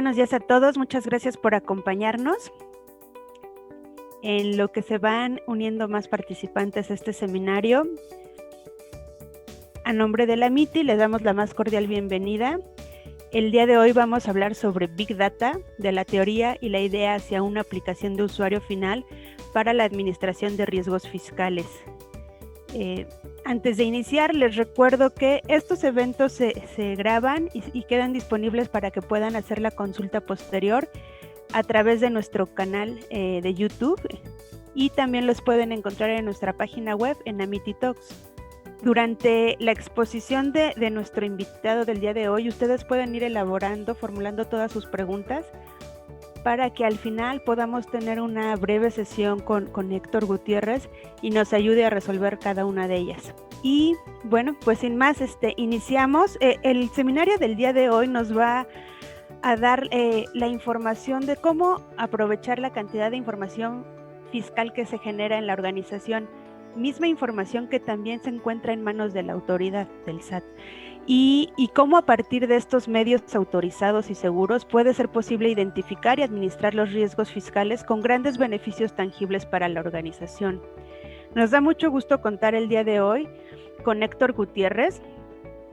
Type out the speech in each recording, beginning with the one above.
buenos días a todos. Muchas gracias por acompañarnos. En lo que se van uniendo más participantes a este seminario, a nombre de la MITI les damos la más cordial bienvenida. El día de hoy vamos a hablar sobre Big Data, de la teoría y la idea hacia una aplicación de usuario final para la administración de riesgos fiscales. Antes de iniciar, les recuerdo que estos eventos se graban y quedan disponibles para que puedan hacer la consulta posterior a través de nuestro canal de YouTube, y también los pueden encontrar en nuestra página web en Amity Talks. Durante la exposición de nuestro invitado del día de hoy, ustedes pueden ir elaborando, formulando todas sus preguntas para que al final podamos tener una breve sesión con Héctor Gutiérrez y nos ayude a resolver cada una de ellas. Y bueno, pues sin más, iniciamos. El seminario del día de hoy nos va a dar la información de cómo aprovechar la cantidad de información fiscal que se genera en la organización, misma información que también se encuentra en manos de la autoridad del SAT. Y cómo a partir de estos medios autorizados y seguros puede ser posible identificar y administrar los riesgos fiscales con grandes beneficios tangibles para la organización. Nos da mucho gusto contar el día de hoy con Héctor Gutiérrez.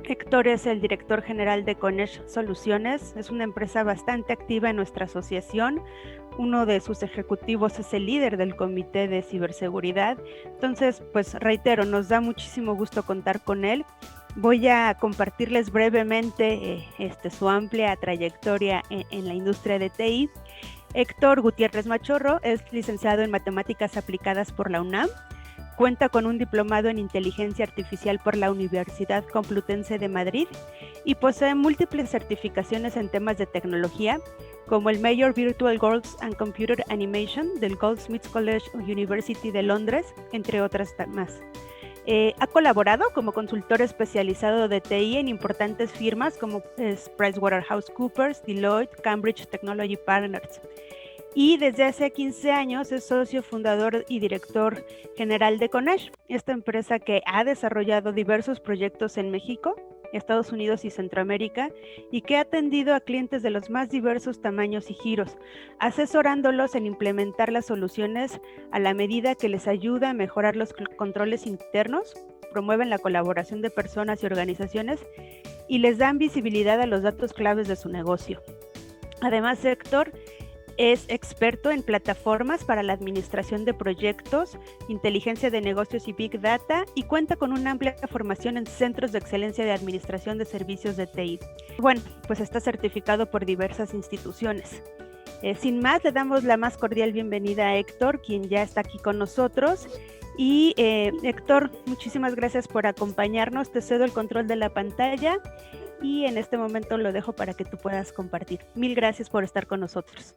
Héctor es el director general de Conesh Soluciones, es una empresa bastante activa en nuestra asociación. Uno de sus ejecutivos es el líder del Comité de Ciberseguridad. Entonces, pues reitero, nos da muchísimo gusto contar con él. Voy a compartirles brevemente su amplia trayectoria en la industria de TI. Héctor Gutiérrez Machorro es licenciado en Matemáticas Aplicadas por la UNAM. Cuenta con un diplomado en Inteligencia Artificial por la Universidad Complutense de Madrid y posee múltiples certificaciones en temas de tecnología, como el Major Virtual Works and Computer Animation del Goldsmiths College University de Londres, entre otras más. Ha colaborado como consultor especializado de TI en importantes firmas como PricewaterhouseCoopers, Deloitte, Cambridge Technology Partners. Y desde hace 15 años es socio fundador y director general de Conesh, esta empresa que ha desarrollado diversos proyectos en México, Estados Unidos y Centroamérica, y que ha atendido a clientes de los más diversos tamaños y giros, asesorándolos en implementar las soluciones a la medida que les ayuda a mejorar los controles internos, promueven la colaboración de personas y organizaciones y les dan visibilidad a los datos claves de su negocio. Además, Héctor es experto en plataformas para la administración de proyectos, inteligencia de negocios y Big Data, y cuenta con una amplia formación en centros de excelencia de administración de servicios de TI. Bueno, pues está certificado por diversas instituciones. Sin más, le damos la más cordial bienvenida a Héctor, quien ya está aquí con nosotros. Y Héctor, muchísimas gracias por acompañarnos. Te cedo el control de la pantalla y en este momento lo dejo para que tú puedas compartir. Mil gracias por estar con nosotros.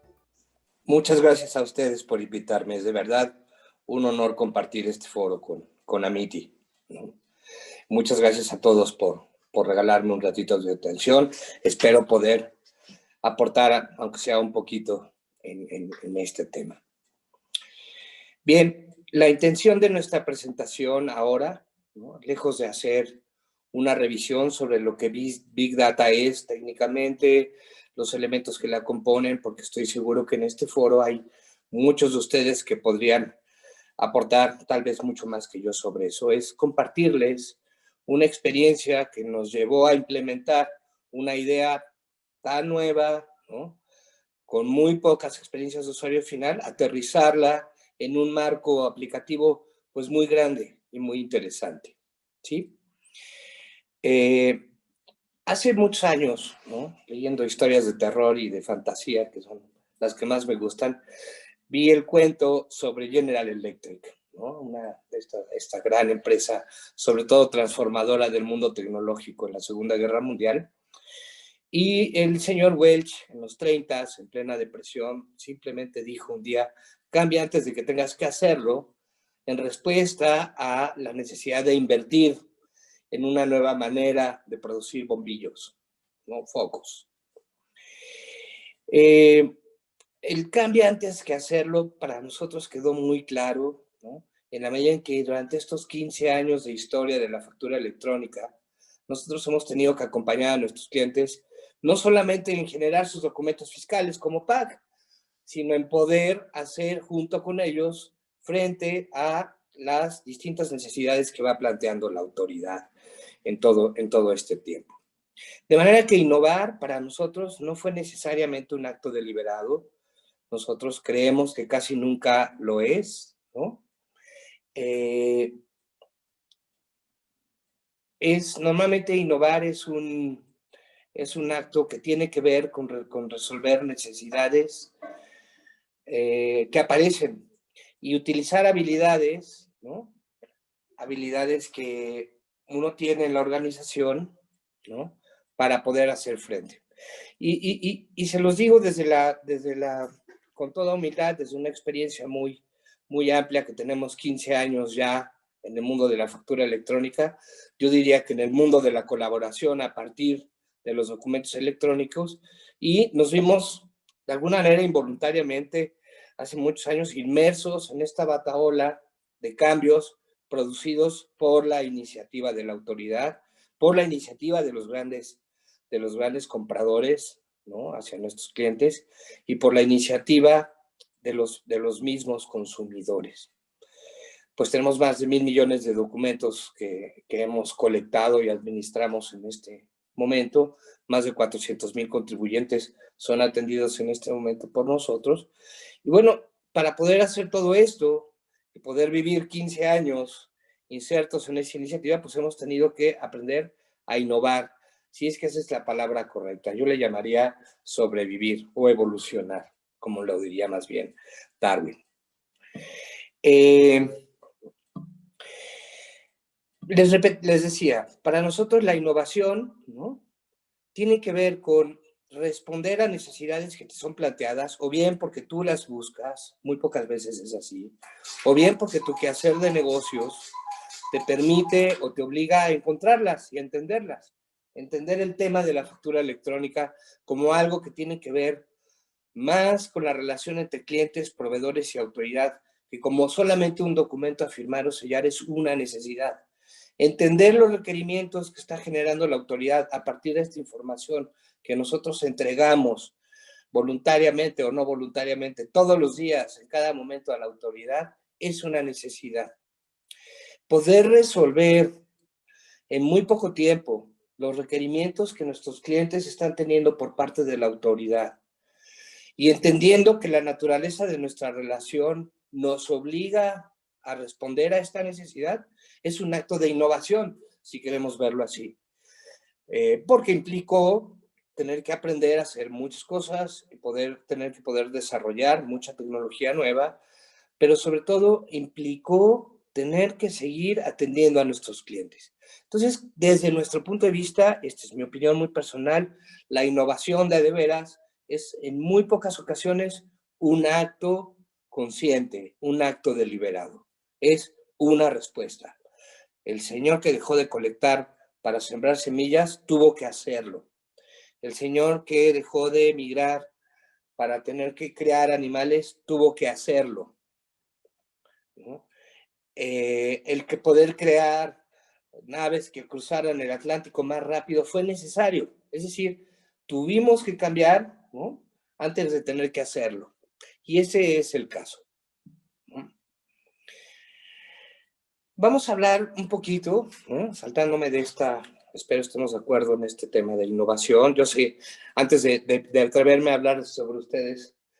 Muchas gracias a ustedes por invitarme. Es de verdad un honor compartir este foro con Amity, ¿no? Muchas gracias a todos por regalarme un ratito de atención. Espero poder aportar, aunque sea un poquito, en este tema. Bien, la intención de nuestra presentación ahora, ¿no?, lejos de hacer una revisión sobre lo que Big Data es técnicamente, los elementos que la componen, porque estoy seguro que en este foro hay muchos de ustedes que podrían aportar tal vez mucho más que yo sobre eso. Es compartirles una experiencia que nos llevó a implementar una idea tan nueva, ¿no?, con muy pocas experiencias de usuario final, aterrizarla en un marco aplicativo pues muy grande y muy interesante, ¿sí? Hace muchos años, ¿no?, leyendo historias de terror y de fantasía, que son las que más me gustan, vi el cuento sobre General Electric, ¿no?, esta gran empresa, sobre todo transformadora del mundo tecnológico en la Segunda Guerra Mundial. Y el señor Welch, en los 30, en plena depresión, simplemente dijo un día: cambia antes de que tengas que hacerlo, en respuesta a la necesidad de invertir en una nueva manera de producir bombillos, ¿no?, focos. El cambio antes que hacerlo para nosotros quedó muy claro, ¿no?, en la medida en que durante estos 15 años de historia de la factura electrónica, nosotros hemos tenido que acompañar a nuestros clientes no solamente en generar sus documentos fiscales como PAC, sino en poder hacer junto con ellos frente a las distintas necesidades que va planteando la autoridad en todo este tiempo. De manera que innovar para nosotros no fue necesariamente un acto deliberado. Nosotros creemos que casi nunca lo es, ¿no? Normalmente innovar es un acto que tiene que ver con resolver necesidades que aparecen y utilizar habilidades, ¿no? Habilidades que uno tiene en la organización, ¿no? Para poder hacer frente. Y se los digo con toda humildad, desde una experiencia muy, muy amplia, que tenemos 15 años ya en el mundo de la factura electrónica. Yo diría que en el mundo de la colaboración a partir de los documentos electrónicos, y nos vimos de alguna manera involuntariamente hace muchos años inmersos en esta batahola de cambios producidos por la iniciativa de la autoridad, por la iniciativa de los grandes compradores, ¿no? Hacia nuestros clientes, y por la iniciativa de los mismos consumidores. Pues tenemos más de 1,000 millones de documentos que hemos colectado y administramos en este momento. Más de 400,000 contribuyentes son atendidos en este momento por nosotros. Y bueno, para poder hacer todo esto y poder vivir 15 años insertos en esa iniciativa, pues hemos tenido que aprender a innovar, si es que esa es la palabra correcta. Yo le llamaría sobrevivir o evolucionar, como lo diría más bien Darwin. Les decía, para nosotros la innovación, ¿no?, tiene que ver con responder a necesidades que te son planteadas, o bien porque tú las buscas, muy pocas veces es así, o bien porque tu quehacer de negocios te permite o te obliga a encontrarlas y a entenderlas. Entender el tema de la factura electrónica como algo que tiene que ver más con la relación entre clientes, proveedores y autoridad, que como solamente un documento a firmar o sellar es una necesidad. Entender los requerimientos que está generando la autoridad a partir de esta información que nosotros entregamos voluntariamente o no voluntariamente todos los días, en cada momento a la autoridad, es una necesidad. Poder resolver en muy poco tiempo los requerimientos que nuestros clientes están teniendo por parte de la autoridad, y entendiendo que la naturaleza de nuestra relación nos obliga a responder a esta necesidad, es un acto de innovación, si queremos verlo así. Porque implicó tener que aprender a hacer muchas cosas y tener que poder desarrollar mucha tecnología nueva, pero sobre todo implicó tener que seguir atendiendo a nuestros clientes. Entonces, desde nuestro punto de vista, esta es mi opinión muy personal, la innovación de veras es en muy pocas ocasiones un acto consciente, un acto deliberado. Es una respuesta. El señor que dejó de colectar para sembrar semillas tuvo que hacerlo. El señor que dejó de migrar para tener que crear animales tuvo que hacerlo, ¿no? El que poder crear naves que cruzaran el Atlántico más rápido fue necesario. Es decir, tuvimos que cambiar, ¿no?, antes de tener que hacerlo. Y ese es el caso. Vamos a hablar un poquito, ¿no?, saltándome de espero estemos de acuerdo en este tema de innovación. Yo sé, antes de atreverme a hablar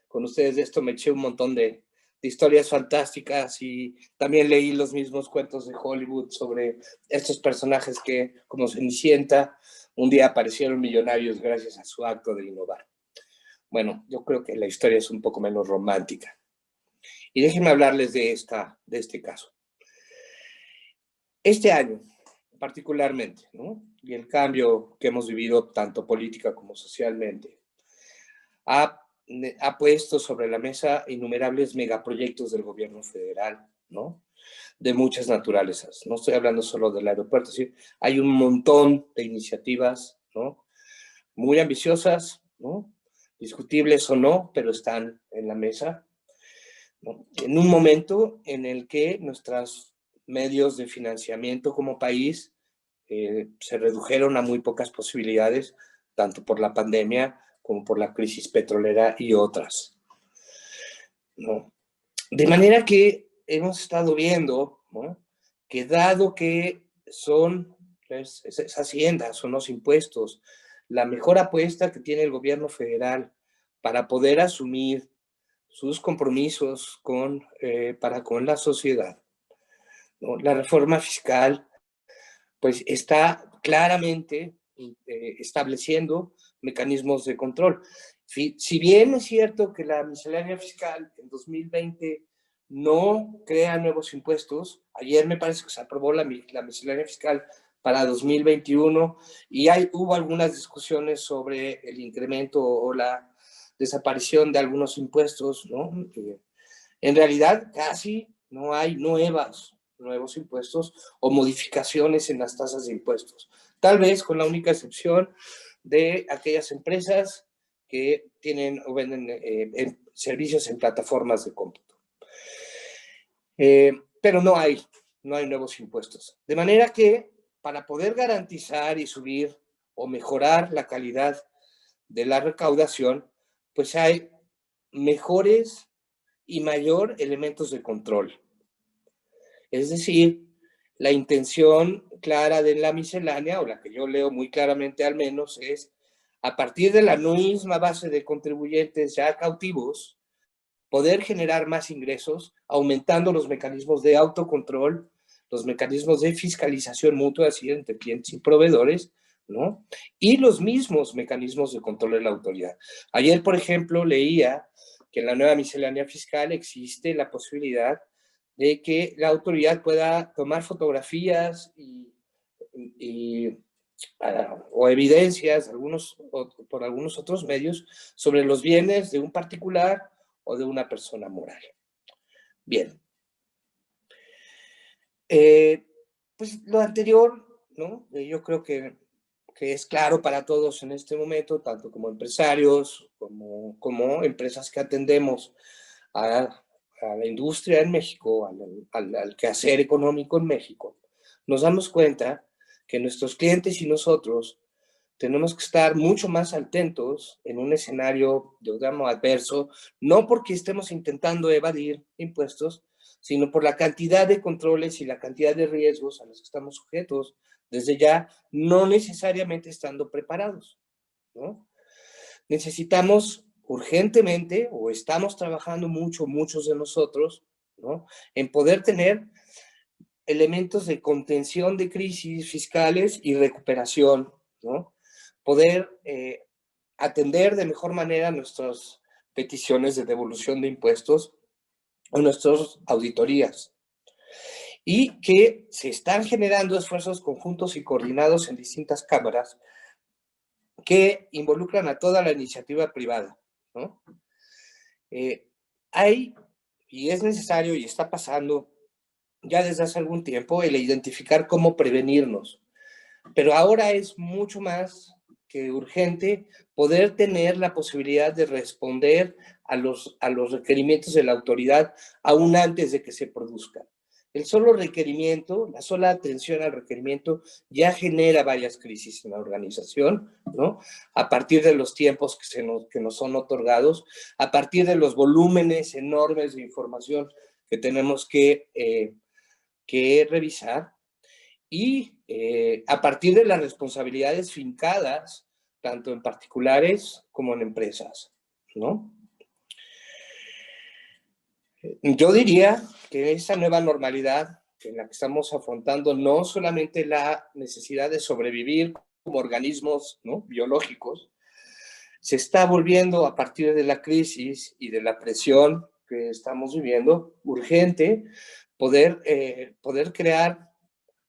con ustedes de esto, me eché un montón de historias fantásticas y también leí los mismos cuentos de Hollywood sobre estos personajes que, como Cenicienta, un día aparecieron millonarios gracias a su acto de innovar. Bueno, yo creo que la historia es un poco menos romántica. Y déjenme hablarles de este caso. Este año, particularmente, ¿no?, y el cambio que hemos vivido tanto política como socialmente, ha puesto sobre la mesa innumerables megaproyectos del gobierno federal, ¿no?, de muchas naturalezas. No estoy hablando solo del aeropuerto, es decir, hay un montón de iniciativas, ¿no?, muy ambiciosas, ¿no?, discutibles o no, pero están en la mesa, ¿no?, en un momento en el que nuestros medios de financiamiento como país se redujeron a muy pocas posibilidades tanto por la pandemia como por la crisis petrolera y otras, ¿no? De manera que hemos estado viendo, ¿no?, que dado que son es Hacienda, son los impuestos, la mejor apuesta que tiene el gobierno federal para poder asumir sus compromisos para con la sociedad, ¿no? La reforma fiscal, pues, está claramente estableciendo mecanismos de control. Si bien es cierto que la miscelánea fiscal en 2020 no crea nuevos impuestos, ayer me parece que se aprobó la miscelánea fiscal para 2021 y hubo algunas discusiones sobre el incremento o la desaparición de algunos impuestos, ¿no? En realidad casi no hay nuevos impuestos o modificaciones en las tasas de impuestos. Tal vez con la única excepción de aquellas empresas que tienen o venden servicios en plataformas de cómputo. Pero no hay nuevos impuestos. De manera que para poder garantizar y subir o mejorar la calidad de la recaudación, pues hay mejores y mayor elementos de control. Es decir, la intención clara de la miscelánea, o la que yo leo muy claramente al menos, es a partir de la misma base de contribuyentes ya cautivos, poder generar más ingresos, aumentando los mecanismos de autocontrol, los mecanismos de fiscalización mutua, así entre clientes y proveedores, ¿no? Y los mismos mecanismos de control de la autoridad. Ayer, por ejemplo, leía que en la nueva miscelánea fiscal existe la posibilidad de que la autoridad pueda tomar fotografías o evidencias por algunos otros medios sobre los bienes de un particular o de una persona moral. Bien. Pues lo anterior, ¿no?, yo creo que es claro para todos en este momento, tanto como empresarios, como empresas que atendemos a la industria en México, al quehacer económico en México. Nos damos cuenta que nuestros clientes y nosotros tenemos que estar mucho más atentos en un escenario, digamos, adverso, no porque estemos intentando evadir impuestos, sino por la cantidad de controles y la cantidad de riesgos a los que estamos sujetos desde ya, no necesariamente estando preparados, ¿no? Necesitamos urgentemente, o estamos trabajando muchos de nosotros, ¿no?, en poder tener elementos de contención de crisis fiscales y recuperación, ¿no? Poder atender de mejor manera nuestras peticiones de devolución de impuestos o nuestras auditorías. Y que se están generando esfuerzos conjuntos y coordinados en distintas cámaras que involucran a toda la iniciativa privada, ¿no? Y es necesario y está pasando ya desde hace algún tiempo el identificar cómo prevenirnos. Pero ahora es mucho más que urgente poder tener la posibilidad de responder a los requerimientos de la autoridad aún antes de que se produzcan. El solo requerimiento, la sola atención al requerimiento ya genera varias crisis en la organización, ¿no? A partir de los tiempos que nos son otorgados, a partir de los volúmenes enormes de información que tenemos que revisar y a partir de las responsabilidades fincadas, tanto en particulares como en empresas, ¿no? Yo diría que esa nueva normalidad en la que estamos afrontando no solamente la necesidad de sobrevivir como organismos, ¿no?, biológicos, se está volviendo a partir de la crisis y de la presión que estamos viviendo urgente poder crear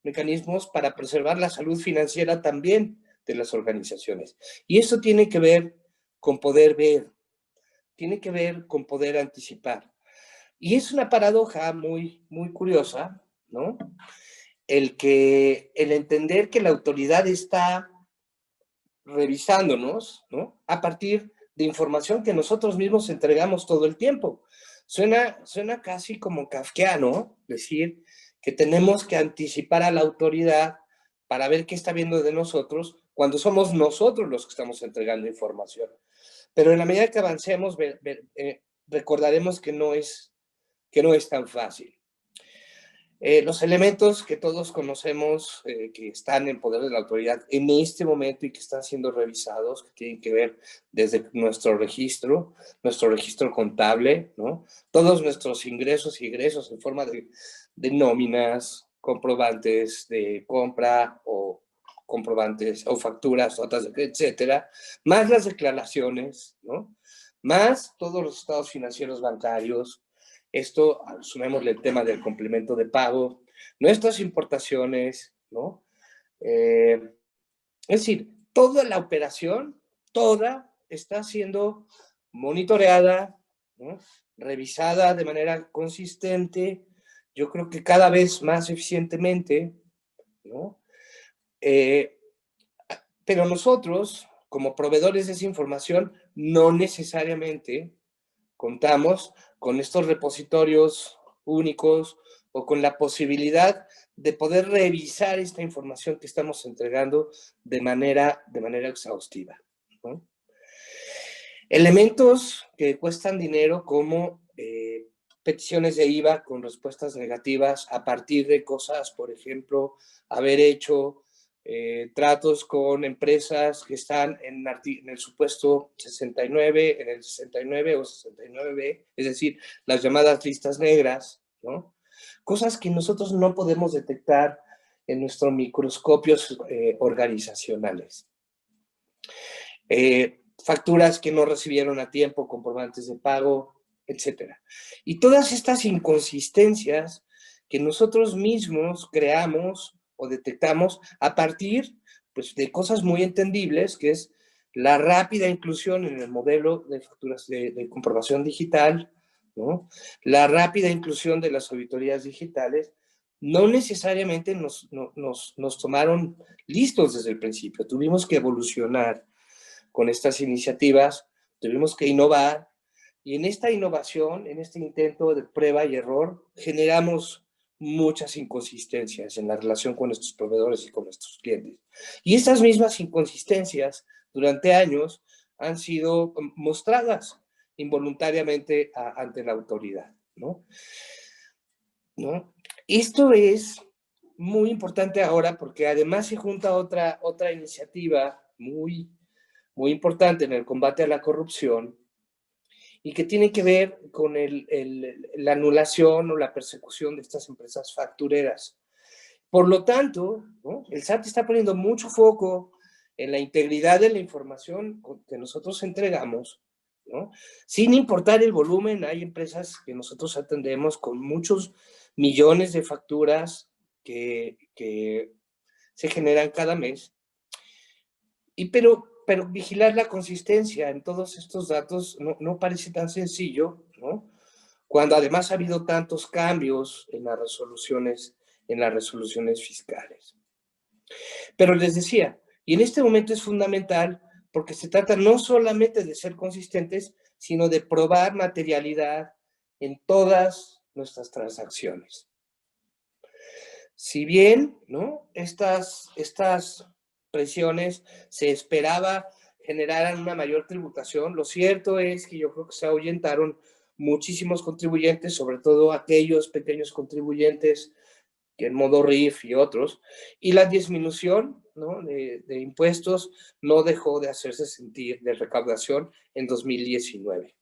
mecanismos para preservar la salud financiera también de las organizaciones. Y eso tiene que ver con poder ver, tiene que ver con poder anticipar. Y es una paradoja muy curiosa, ¿no?, el entender que la autoridad está revisándonos, ¿no?, a partir de información que nosotros mismos entregamos todo el tiempo. Suena casi como kafkiano decir que tenemos que anticipar a la autoridad para ver qué está viendo de nosotros cuando somos nosotros los que estamos entregando información. Pero en la medida que avancemos, recordaremos que no es tan fácil. Los elementos que todos conocemos que están en poder de la autoridad en este momento y que están siendo revisados, que tienen que ver desde nuestro registro contable, ¿no? Todos nuestros ingresos y egresos en forma de nóminas, comprobantes de compra o comprobantes o facturas, notas, etcétera, más las declaraciones, ¿no? Más todos los estados financieros bancarios. Esto, sumémosle el tema del complemento de pago, nuestras importaciones, ¿no? Es decir, toda la operación, toda está siendo monitoreada, ¿no? Revisada de manera consistente, yo creo que cada vez más eficientemente, ¿no? Pero nosotros, como proveedores de esa información, no necesariamente contamos con estos repositorios únicos o con la posibilidad de poder revisar esta información que estamos entregando de manera exhaustiva, ¿no? Elementos que cuestan dinero como peticiones de IVA con respuestas negativas a partir de cosas, por ejemplo, haber hecho tratos con empresas que están en el supuesto 69, en el 69 o 69B, es decir, las llamadas listas negras, ¿no? Cosas que nosotros no podemos detectar en nuestros microscopios organizacionales. Facturas que no recibieron a tiempo, comprobantes de pago, etcétera. Y todas estas inconsistencias que nosotros mismos creamos o detectamos a partir, pues, de cosas muy entendibles, que es la rápida inclusión en el modelo de facturas de comprobación digital, ¿no? La rápida inclusión de las auditorías digitales, no necesariamente nos tomaron listos desde el principio. Tuvimos que evolucionar con estas iniciativas, tuvimos que innovar, y en esta innovación, en este intento de prueba y error, generamos muchas inconsistencias en la relación con nuestros proveedores y con nuestros clientes. Y estas mismas inconsistencias durante años han sido mostradas involuntariamente ante la autoridad, ¿no? Esto es muy importante ahora porque además se junta otra iniciativa muy importante en el combate a la corrupción y que tiene que ver con la anulación o la persecución de estas empresas factureras. Por lo tanto, ¿no? El SAT está poniendo mucho foco en la integridad de la información que nosotros entregamos, ¿no? Sin importar el volumen. Hay empresas que nosotros atendemos con muchos millones de facturas que se generan cada mes. Pero vigilar la consistencia en todos estos datos no parece tan sencillo, ¿no? Cuando además ha habido tantos cambios en las resoluciones fiscales. Pero les decía, y en este momento es fundamental porque se trata no solamente de ser consistentes, sino de probar materialidad en todas nuestras transacciones. Si bien, ¿no?, estas presiones se esperaba generaran una mayor tributación, lo cierto es que yo creo que se ahuyentaron muchísimos contribuyentes, sobre todo aquellos pequeños contribuyentes que en modo RIF y otros, y la disminución, ¿no?, de impuestos no dejó de hacerse sentir, de recaudación, en 2019.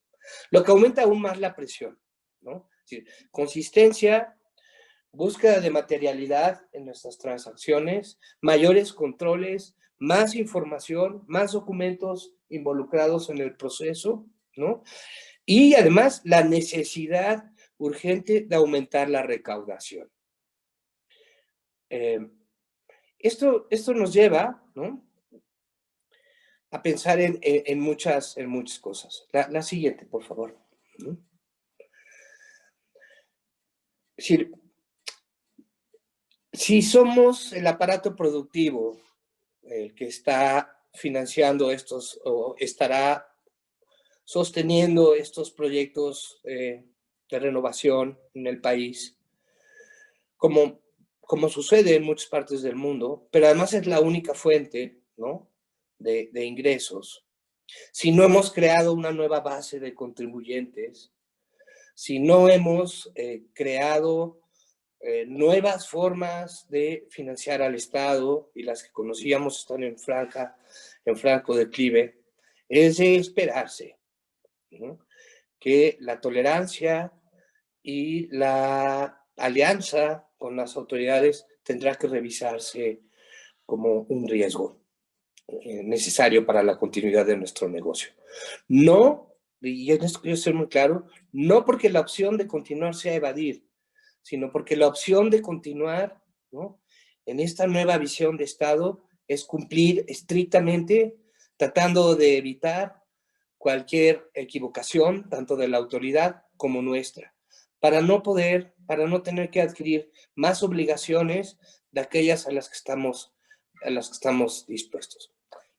Lo que aumenta aún más la presión, ¿no? Es decir, consistencia, búsqueda de materialidad en nuestras transacciones, mayores controles, más información, más documentos involucrados en el proceso, ¿no? Y además la necesidad urgente de aumentar la recaudación. Esto nos lleva, ¿no?, a pensar en muchas cosas. La siguiente, por favor. Es decir, si somos el aparato productivo el que está financiando estos o estará sosteniendo estos proyectos de renovación en el país, como como sucede en muchas partes del mundo, pero además es la única fuente, ¿no?, de ingresos. Si no hemos creado una nueva base de contribuyentes, si no hemos creado nuevas formas de financiar al Estado, y las que conocíamos están en franco declive, es de esperarse, ¿no?, que la tolerancia y la alianza con las autoridades tendrá que revisarse como un riesgo necesario para la continuidad de nuestro negocio. No, y en esto quiero ser muy claro, no porque la opción de continuar sea evadir, sino porque la opción de continuar, ¿no?, en esta nueva visión de Estado es cumplir estrictamente, tratando de evitar cualquier equivocación, tanto de la autoridad como nuestra, para no tener que adquirir más obligaciones de aquellas a las que estamos dispuestos.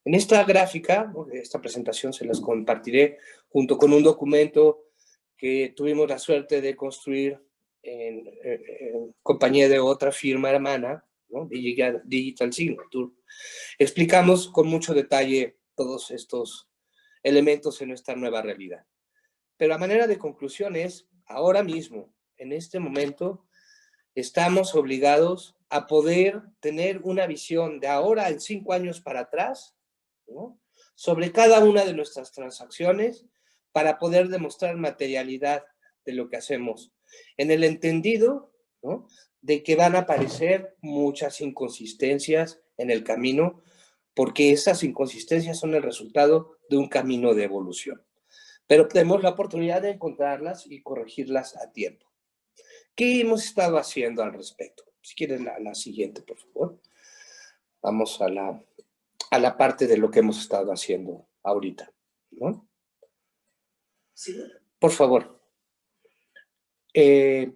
En esta gráfica, ¿no?, esta presentación se las compartiré junto con un documento que tuvimos la suerte de construir en compañía de otra firma hermana, ¿no?, Digital Signature. Explicamos con mucho detalle todos estos elementos en nuestra nueva realidad. Pero a manera de conclusión es, ahora mismo, en este momento, estamos obligados a poder tener una visión de ahora en 5 años para atrás, ¿no?, sobre cada una de nuestras transacciones, para poder demostrar materialidad de lo que hacemos, en el entendido, ¿no?, de que van a aparecer muchas inconsistencias en el camino, porque esas inconsistencias son el resultado de un camino de evolución. Pero tenemos la oportunidad de encontrarlas y corregirlas a tiempo. ¿Qué hemos estado haciendo al respecto? Si quieres la siguiente, por favor. Vamos a la parte de lo que hemos estado haciendo ahorita, ¿no? Sí. Por favor.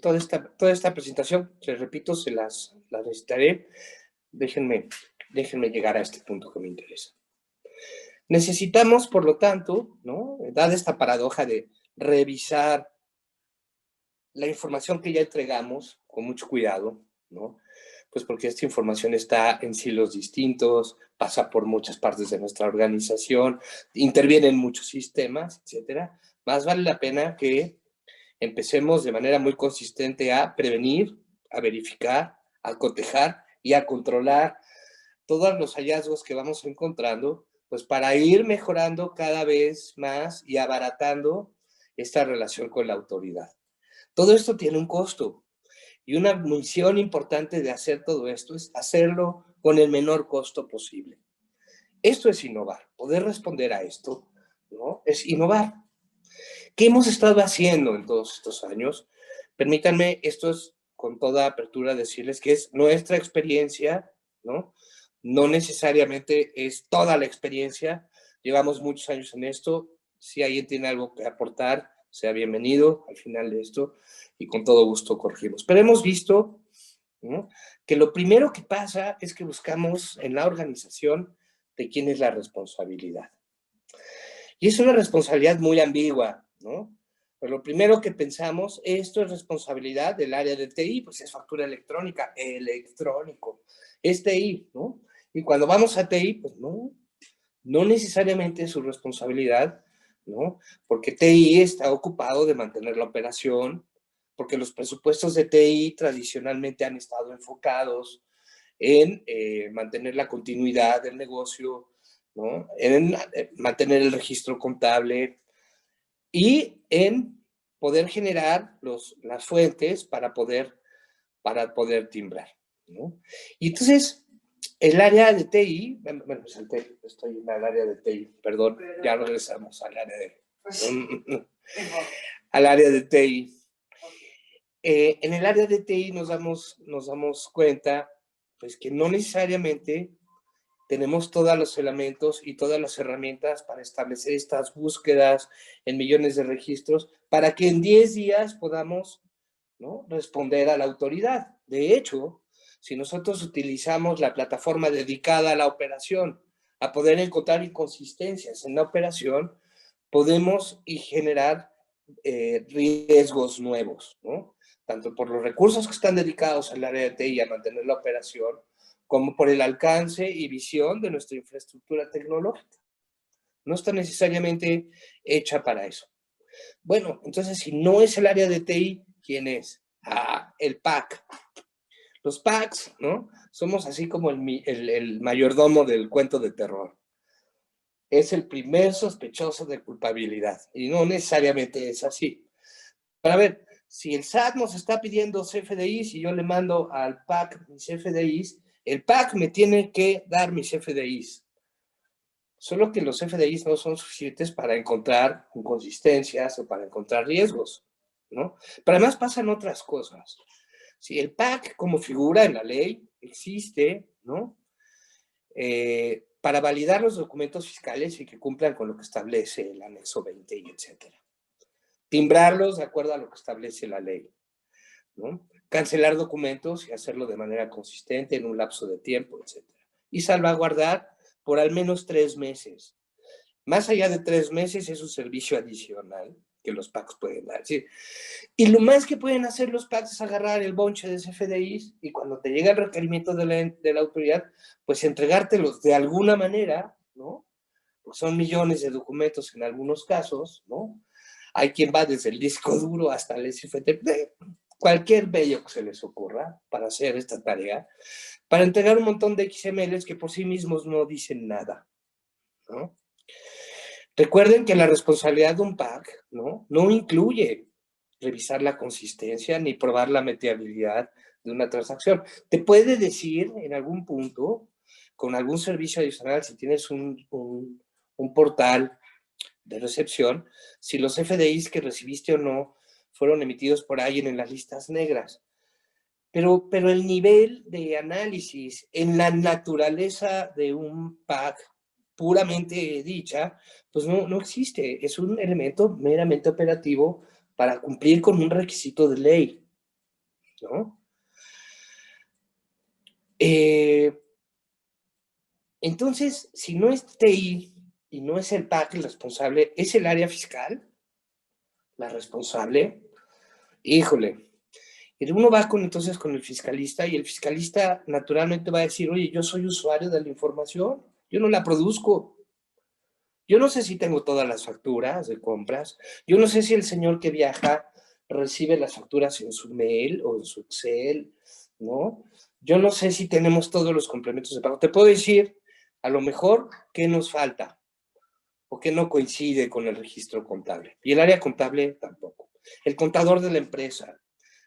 Toda esta presentación, les repito, la necesitaré. Déjenme llegar a este punto que me interesa. Necesitamos, por lo tanto, ¿no?, dada esta paradoja de revisar la información que ya entregamos con mucho cuidado, ¿no?, pues porque esta información está en silos distintos, pasa por muchas partes de nuestra organización, interviene en muchos sistemas, etcétera. Más vale la pena que empecemos de manera muy consistente a prevenir, a verificar, a cotejar y a controlar todos los hallazgos que vamos encontrando, pues para ir mejorando cada vez más y abaratando esta relación con la autoridad. Todo esto tiene un costo, y una misión importante de hacer todo esto es hacerlo con el menor costo posible. Esto es innovar. Poder responder a esto, ¿no?, es innovar. ¿Qué hemos estado haciendo en todos estos años? Permítanme, esto es con toda apertura decirles que es nuestra experiencia, ¿no? No necesariamente es toda la experiencia. Llevamos muchos años en esto. Si alguien tiene algo que aportar, sea bienvenido al final de esto y con todo gusto corregimos. Pero hemos visto, ¿no?, que lo primero que pasa es que buscamos en la organización de quién es la responsabilidad. Y es una responsabilidad muy ambigua, ¿no? Pero lo primero que pensamos, esto es responsabilidad del área de TI, pues es factura electrónica, electrónico, es TI, ¿no? Y cuando vamos a TI, pues no necesariamente es su responsabilidad, ¿no? Porque TI está ocupado de mantener la operación, porque los presupuestos de TI tradicionalmente han estado enfocados en mantener la continuidad del negocio, ¿no?, en mantener el registro contable y en poder generar las fuentes para poder timbrar, ¿no? Y entonces, el área de TI, bueno, me salté, estoy en el área de TI, perdón, ya regresamos al área de TI. En el área de TI nos damos cuenta, pues, que no necesariamente tenemos todos los elementos y todas las herramientas para establecer estas búsquedas en millones de registros para que en 10 días podamos, ¿no?, responder a la autoridad. De hecho, si nosotros utilizamos la plataforma dedicada a la operación, a poder encontrar inconsistencias en la operación, podemos generar riesgos nuevos, ¿no? tanto por los recursos que están dedicados al área de TI a mantener la operación, como por el alcance y visión de nuestra infraestructura tecnológica. No está necesariamente hecha para eso. Bueno, entonces, si no es el área de TI, ¿quién es? El PAC. Los PACs, ¿no? Somos así como el mayordomo del cuento de terror. Es el primer sospechoso de culpabilidad, y no necesariamente es así. Para ver, si el SAT nos está pidiendo CFDIs y yo le mando al PAC mis CFDIs, el PAC me tiene que dar mis CFDIs. Solo que los CFDIs no son suficientes para encontrar inconsistencias o para encontrar riesgos, ¿no? Pero además pasan otras cosas. Si el PAC como figura en la ley existe, ¿no? Para validar los documentos fiscales y que cumplan con lo que establece el anexo 20 y etcétera. Timbrarlos de acuerdo a lo que establece la ley, ¿no? Cancelar documentos y hacerlo de manera consistente en un lapso de tiempo, etcétera. Y salvaguardar por al menos 3 meses. Más allá de 3 meses es un servicio adicional que los PACs pueden dar. ¿Sí? Y lo más que pueden hacer los PACs es agarrar el bonche de CFDIs y cuando te llega el requerimiento de la autoridad, pues entregártelos de alguna manera, ¿no? Porque son millones de documentos en algunos casos, ¿no? Hay quien va desde el disco duro hasta el SFTP, cualquier bello que se les ocurra para hacer esta tarea, para entregar un montón de XMLs que por sí mismos no dicen nada, ¿no? Recuerden que la responsabilidad de un PAC, ¿no? No incluye revisar la consistencia ni probar la metiabilidad de una transacción. Te puede decir en algún punto, con algún servicio adicional, si tienes un portal de recepción, si los FDIs que recibiste o no fueron emitidos por alguien en las listas negras. Pero el nivel de análisis en la naturaleza de un PAC puramente dicha, pues no existe. Es un elemento meramente operativo para cumplir con un requisito de ley, ¿no? Entonces, si no es TI y no es el PAC el responsable, ¿es el área fiscal la responsable? Híjole. Uno va entonces con el fiscalista y el fiscalista naturalmente va a decir, oye, yo soy usuario de la información, yo no la produzco. Yo no sé si tengo todas las facturas de compras, yo no sé si el señor que viaja recibe las facturas en su mail o en su Excel, ¿no? Yo no sé si tenemos todos los complementos de pago. Te puedo decir, a lo mejor, qué nos falta o qué no coincide con el registro contable. Y el área contable tampoco. El contador de la empresa,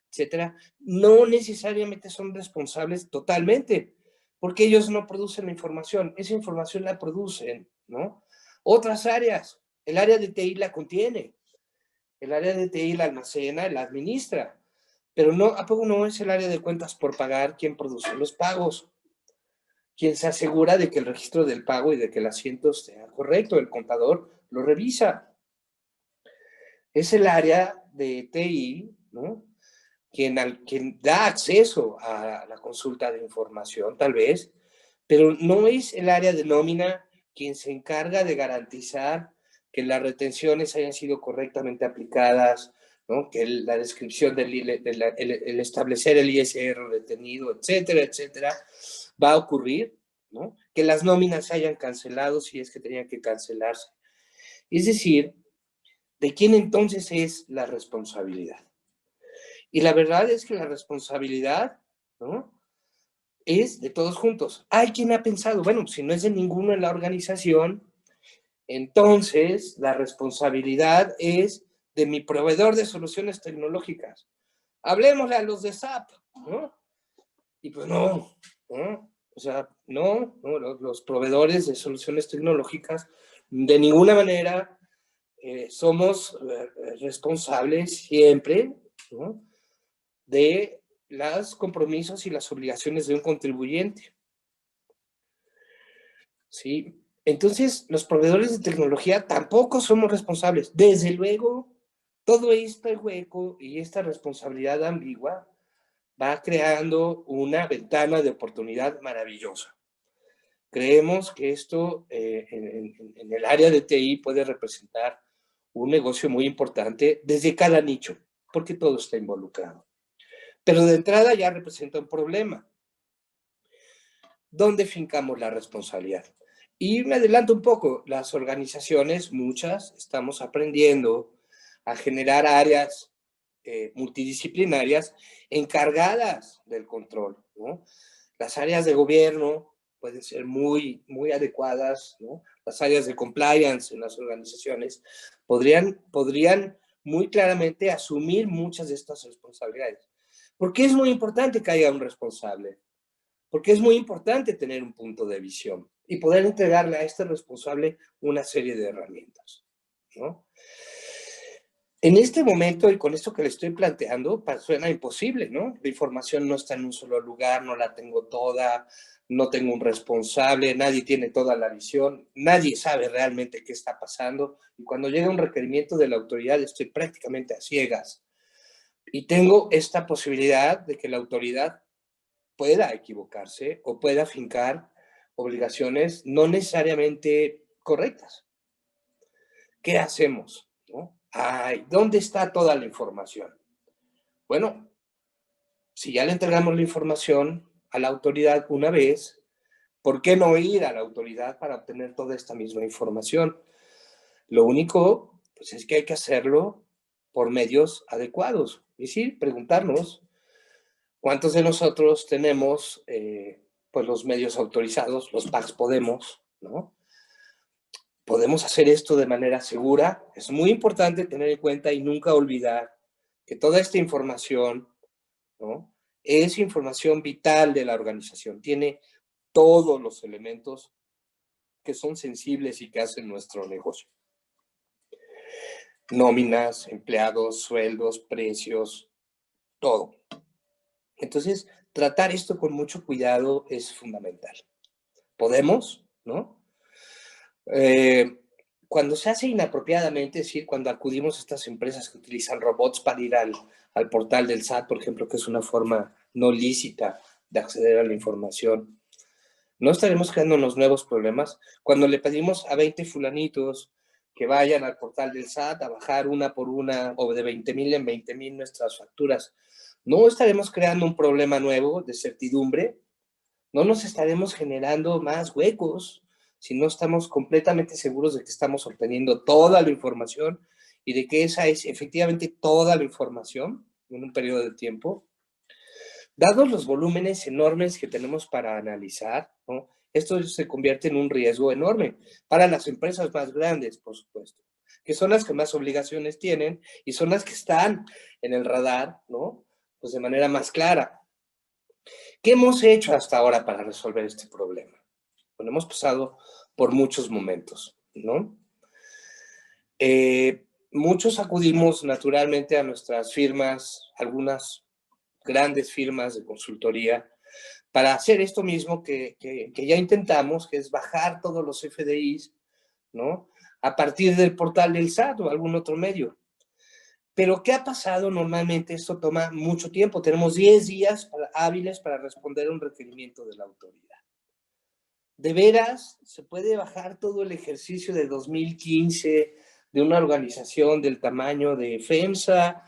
etcétera, no necesariamente son responsables totalmente, porque ellos no producen la información, esa información la producen, ¿no? Otras áreas, el área de TI la contiene, el área de TI la almacena, la administra, pero no, ¿a poco no es el área de cuentas por pagar quien produce los pagos? Quien se asegura de que el registro del pago y de que el asiento sea correcto, el contador lo revisa. Es el área de TI, ¿no? Quien da acceso a la consulta de información, tal vez, pero no es el área de nómina quien se encarga de garantizar que las retenciones hayan sido correctamente aplicadas, ¿no? Que la descripción el establecer el ISR retenido, etcétera, etcétera, va a ocurrir, ¿no? Que las nóminas se hayan cancelado si es que tenían que cancelarse. Es decir, ¿de quién entonces es la responsabilidad? Y la verdad es que la responsabilidad, ¿no? Es de todos juntos. Hay quien ha pensado, bueno, si no es de ninguno en la organización, entonces la responsabilidad es de mi proveedor de soluciones tecnológicas. Hablemosle a los de SAP, ¿no? Y pues no, ¿no? O sea, no, los proveedores de soluciones tecnológicas de ninguna manera somos responsables siempre, ¿no? De los compromisos y las obligaciones de un contribuyente. ¿Sí? Entonces, los proveedores de tecnología tampoco somos responsables. Desde luego, todo este hueco y esta responsabilidad ambigua va creando una ventana de oportunidad maravillosa. Creemos que esto en el área de TI puede representar un negocio muy importante desde cada nicho, porque todo está involucrado. Pero de entrada ya representa un problema. ¿Dónde fincamos la responsabilidad? Y me adelanto un poco, las organizaciones, muchas, estamos aprendiendo a generar áreas multidisciplinarias encargadas del control, ¿no? Las áreas de gobierno pueden ser muy adecuadas, ¿no? Las áreas de compliance en las organizaciones podrían muy claramente asumir muchas de estas responsabilidades. ¿Por qué es muy importante que haya un responsable? Porque es muy importante tener un punto de visión y poder entregarle a este responsable una serie de herramientas, ¿no? En este momento, y con esto que le estoy planteando, suena imposible, ¿no? La información no está en un solo lugar, no la tengo toda, no tengo un responsable, nadie tiene toda la visión, nadie sabe realmente qué está pasando, y cuando llega un requerimiento de la autoridad estoy prácticamente a ciegas. Y tengo esta posibilidad de que la autoridad pueda equivocarse o pueda fincar obligaciones no necesariamente correctas. ¿Qué hacemos? ¿No? Ay, ¿dónde está toda la información? Bueno, si ya le entregamos la información a la autoridad una vez, ¿por qué no ir a la autoridad para obtener toda esta misma información? Lo único, pues, es que hay que hacerlo por medios adecuados. Es decir, preguntarnos cuántos de nosotros tenemos pues los medios autorizados, los PACs Podemos, ¿no? Podemos hacer esto de manera segura. Es muy importante tener en cuenta y nunca olvidar que toda esta información, ¿no?, es información vital de la organización. Tiene todos los elementos que son sensibles y que hacen nuestro negocio. Nóminas, empleados, sueldos, precios, todo. Entonces, tratar esto con mucho cuidado es fundamental. Podemos, ¿no? Cuando se hace inapropiadamente, es decir, cuando acudimos a estas empresas que utilizan robots para ir al portal del SAT, por ejemplo, que es una forma no lícita de acceder a la información, no estaremos creándonos nuevos problemas. Cuando le pedimos a 20 fulanitos que vayan al portal del SAT a bajar una por una o de 20,000 en 20,000 nuestras facturas, no estaremos creando un problema nuevo de certidumbre, no nos estaremos generando más huecos si no estamos completamente seguros de que estamos obteniendo toda la información y de que esa es efectivamente toda la información en un periodo de tiempo. Dados los volúmenes enormes que tenemos para analizar, ¿no?, esto se convierte en un riesgo enorme para las empresas más grandes, por supuesto, que son las que más obligaciones tienen y son las que están en el radar, ¿no?, pues de manera más clara. ¿Qué hemos hecho hasta ahora para resolver este problema? Bueno, hemos pasado por muchos momentos, ¿no? Muchos acudimos naturalmente a nuestras firmas, algunas grandes firmas de consultoría, para hacer esto mismo que ya intentamos, que es bajar todos los FDIs, ¿no?, a partir del portal del SAT o algún otro medio. Pero, ¿qué ha pasado? Normalmente esto toma mucho tiempo. Tenemos 10 días hábiles para responder a un requerimiento de la autoridad. ¿De veras se puede bajar todo el ejercicio de 2015 de una organización del tamaño de FEMSA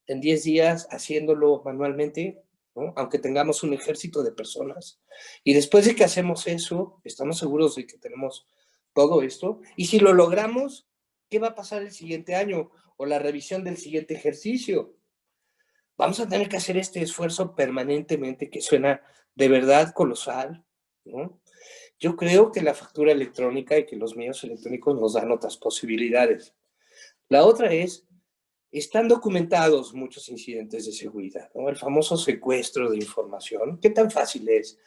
en 10 días haciéndolo manualmente, ¿no?, aunque tengamos un ejército de personas? Y después de que hacemos eso, estamos seguros de que tenemos todo esto. Y si lo logramos, ¿qué va a pasar el siguiente año o la revisión del siguiente ejercicio? Vamos a tener que hacer este esfuerzo permanentemente, que suena de verdad colosal, ¿no? Yo creo que la factura electrónica y que los medios electrónicos nos dan otras posibilidades. La otra es, están documentados muchos incidentes de seguridad, ¿no? El famoso secuestro de información. ¿Qué tan fácil es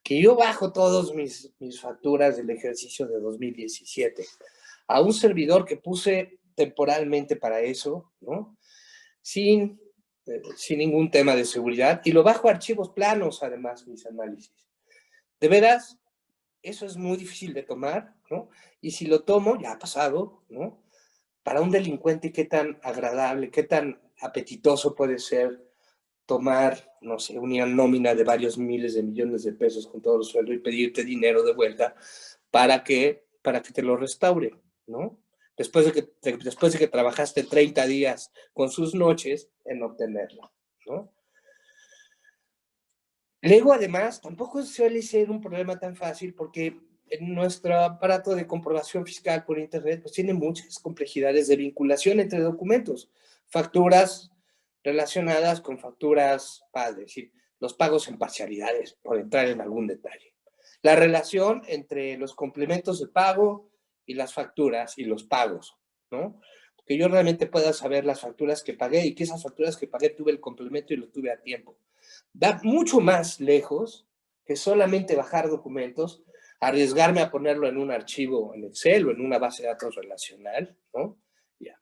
que yo bajo todas mis facturas del ejercicio de 2017 a un servidor que puse temporalmente para eso, ¿no?, sin ningún tema de seguridad, y lo bajo a archivos planos, además, mis análisis? De veras, eso es muy difícil de tomar, ¿no? Y si lo tomo, ya ha pasado, ¿no? Para un delincuente, ¿qué tan agradable, qué tan apetitoso puede ser tomar, no sé, una nómina de varios miles de millones de pesos con todo el sueldo y pedirte dinero de vuelta para que te lo restaure, ¿no? Después de que trabajaste 30 días con sus noches en obtenerlo, ¿no? Luego, además, tampoco suele ser un problema tan fácil porque en nuestro aparato de comprobación fiscal por Internet pues tiene muchas complejidades de vinculación entre documentos, facturas relacionadas con facturas, es decir, los pagos en parcialidades, por entrar en algún detalle. La relación entre los complementos de pago y las facturas y los pagos, ¿no? Que yo realmente pueda saber las facturas que pagué y que esas facturas que pagué tuve el complemento y lo tuve a tiempo. Da mucho más lejos que solamente bajar documentos, arriesgarme a ponerlo en un archivo en Excel o en una base de datos relacional, ¿no? Ya.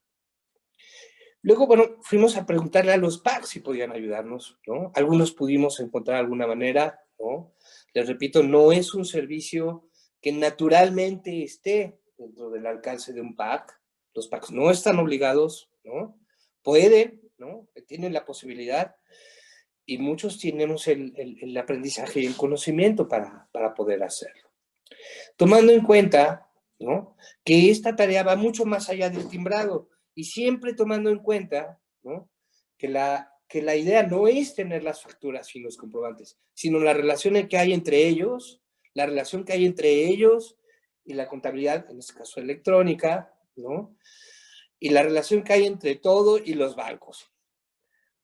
Luego, bueno, fuimos a preguntarle a los PACs si podían ayudarnos, ¿no? Algunos pudimos encontrar alguna manera, ¿no? Les repito, no es un servicio que naturalmente esté dentro del alcance de un PAC. Los PACs no están obligados, ¿no? Pueden, ¿no? Tienen la posibilidad y muchos tenemos el aprendizaje y el conocimiento para poder hacerlo. Tomando en cuenta, ¿no?, que esta tarea va mucho más allá del timbrado y siempre tomando en cuenta, ¿no?, que la idea no es tener las facturas y los comprobantes, sino la relación que hay entre ellos, la relación que hay entre ellos y la contabilidad, en este caso electrónica, ¿no?, y la relación que hay entre todo y los bancos.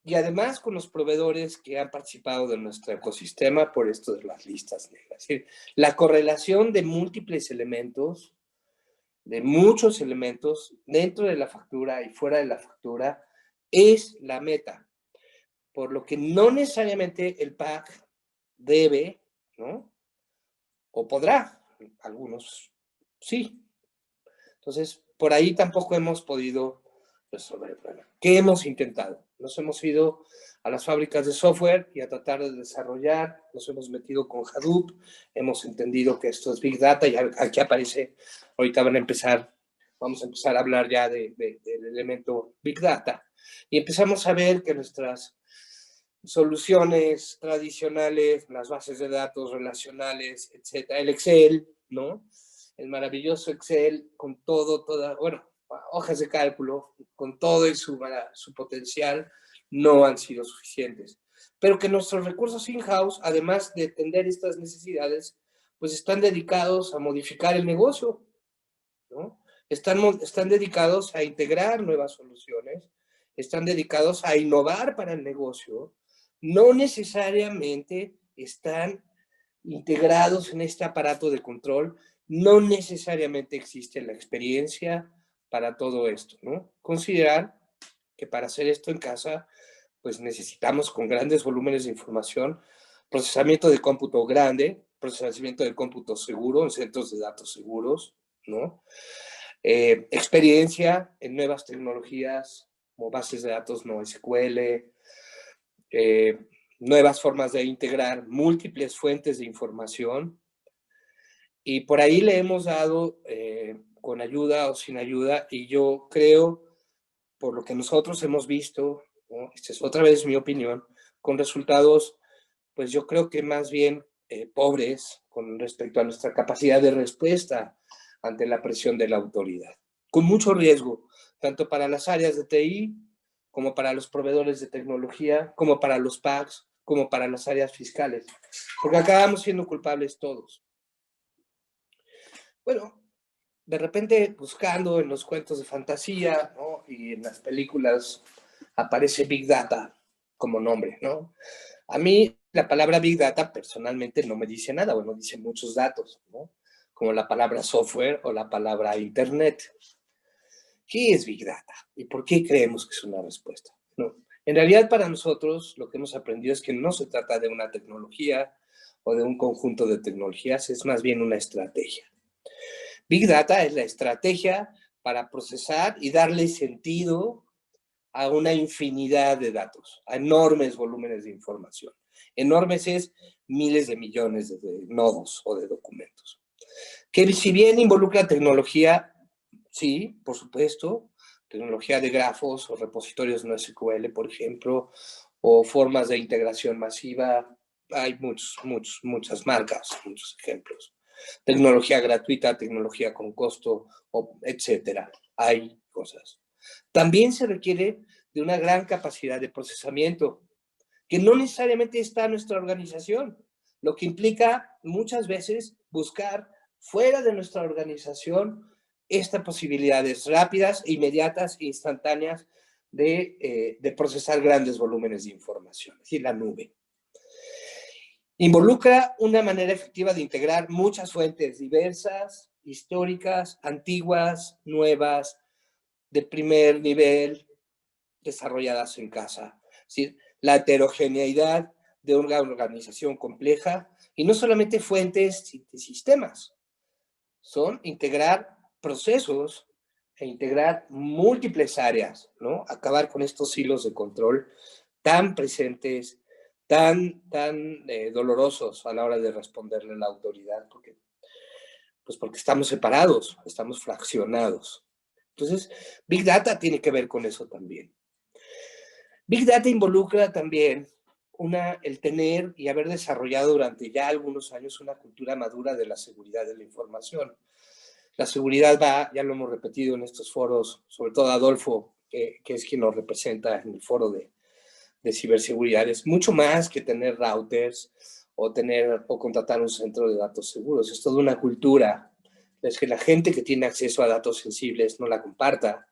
Y además con los proveedores que han participado de nuestro ecosistema por esto de las listas negras. Es decir, la correlación de múltiples elementos, de muchos elementos, dentro de la factura y fuera de la factura, es la meta. Por lo que no necesariamente el PAC debe, ¿no?, o podrá, algunos sí. Entonces, por ahí tampoco hemos podido resolver el problema. ¿Qué hemos intentado? Nos hemos ido a las fábricas de software y a tratar de desarrollar, nos hemos metido con Hadoop, hemos entendido que esto es Big Data y aquí aparece, ahorita vamos a empezar a hablar ya del elemento Big Data. Y empezamos a ver que nuestras soluciones tradicionales, las bases de datos relacionales, etcétera, el Excel, ¿no?, el maravilloso Excel con bueno, hojas de cálculo, con todo y su potencial, no han sido suficientes. Pero que nuestros recursos in-house, además de atender estas necesidades, pues están dedicados a modificar el negocio, ¿no? Están dedicados a integrar nuevas soluciones, están dedicados a innovar para el negocio, no necesariamente están integrados en este aparato de control, no necesariamente existe la experiencia para todo esto, ¿no? Considerar que para hacer esto en casa, pues necesitamos con grandes volúmenes de información, procesamiento de cómputo grande, procesamiento de cómputo seguro en centros de datos seguros, ¿no? Experiencia en nuevas tecnologías como bases de datos NoSQL, nuevas formas de integrar múltiples fuentes de información. Y por ahí le hemos dado, con ayuda o sin ayuda, y yo creo, por lo que nosotros hemos visto, ¿no?, esta es otra vez mi opinión, con resultados, pues yo creo que más bien pobres con respecto a nuestra capacidad de respuesta ante la presión de la autoridad. Con mucho riesgo, tanto para las áreas de TI, como para los proveedores de tecnología, como para los PACs, como para las áreas fiscales, porque acabamos siendo culpables todos. Bueno, de repente buscando en los cuentos de fantasía, ¿no?, y en las películas aparece Big Data como nombre, ¿no? A mí la palabra Big Data personalmente no me dice nada, bueno, dice muchos datos, ¿no?, como la palabra software o la palabra Internet. ¿Qué es Big Data? ¿Y por qué creemos que es una respuesta? No. En realidad, para nosotros, lo que hemos aprendido es que no se trata de una tecnología o de un conjunto de tecnologías, es más bien una estrategia. Big Data es la estrategia para procesar y darle sentido a una infinidad de datos, a enormes volúmenes de información. Enormes es miles de millones de nodos o de documentos. Que si bien involucra tecnología, sí, por supuesto, tecnología de grafos o repositorios NoSQL, por ejemplo, o formas de integración masiva, hay muchas marcas, muchos ejemplos. Tecnología gratuita, tecnología con costo, etcétera. Hay cosas. También se requiere de una gran capacidad de procesamiento, que no necesariamente está en nuestra organización, lo que implica muchas veces buscar fuera de nuestra organización estas posibilidades rápidas, inmediatas e instantáneas de procesar grandes volúmenes de información, es decir, la nube. Involucra una manera efectiva de integrar muchas fuentes diversas, históricas, antiguas, nuevas, de primer nivel, desarrolladas en casa. Es decir, la heterogeneidad de una organización compleja, y no solamente fuentes y sistemas, son integrar procesos e integrar múltiples áreas, ¿no? Acabar con estos hilos de control tan presentes, tan dolorosos a la hora de responderle a la autoridad, porque estamos separados, estamos fraccionados. Entonces, Big Data tiene que ver con eso también. Big Data involucra también el tener y haber desarrollado durante ya algunos años una cultura madura de la seguridad de la información. La seguridad ya lo hemos repetido en estos foros, sobre todo Adolfo, que es quien nos representa en el foro de ciberseguridad, es mucho más que tener routers o contratar un centro de datos seguros. Es toda una cultura. Es que la gente que tiene acceso a datos sensibles no la comparta.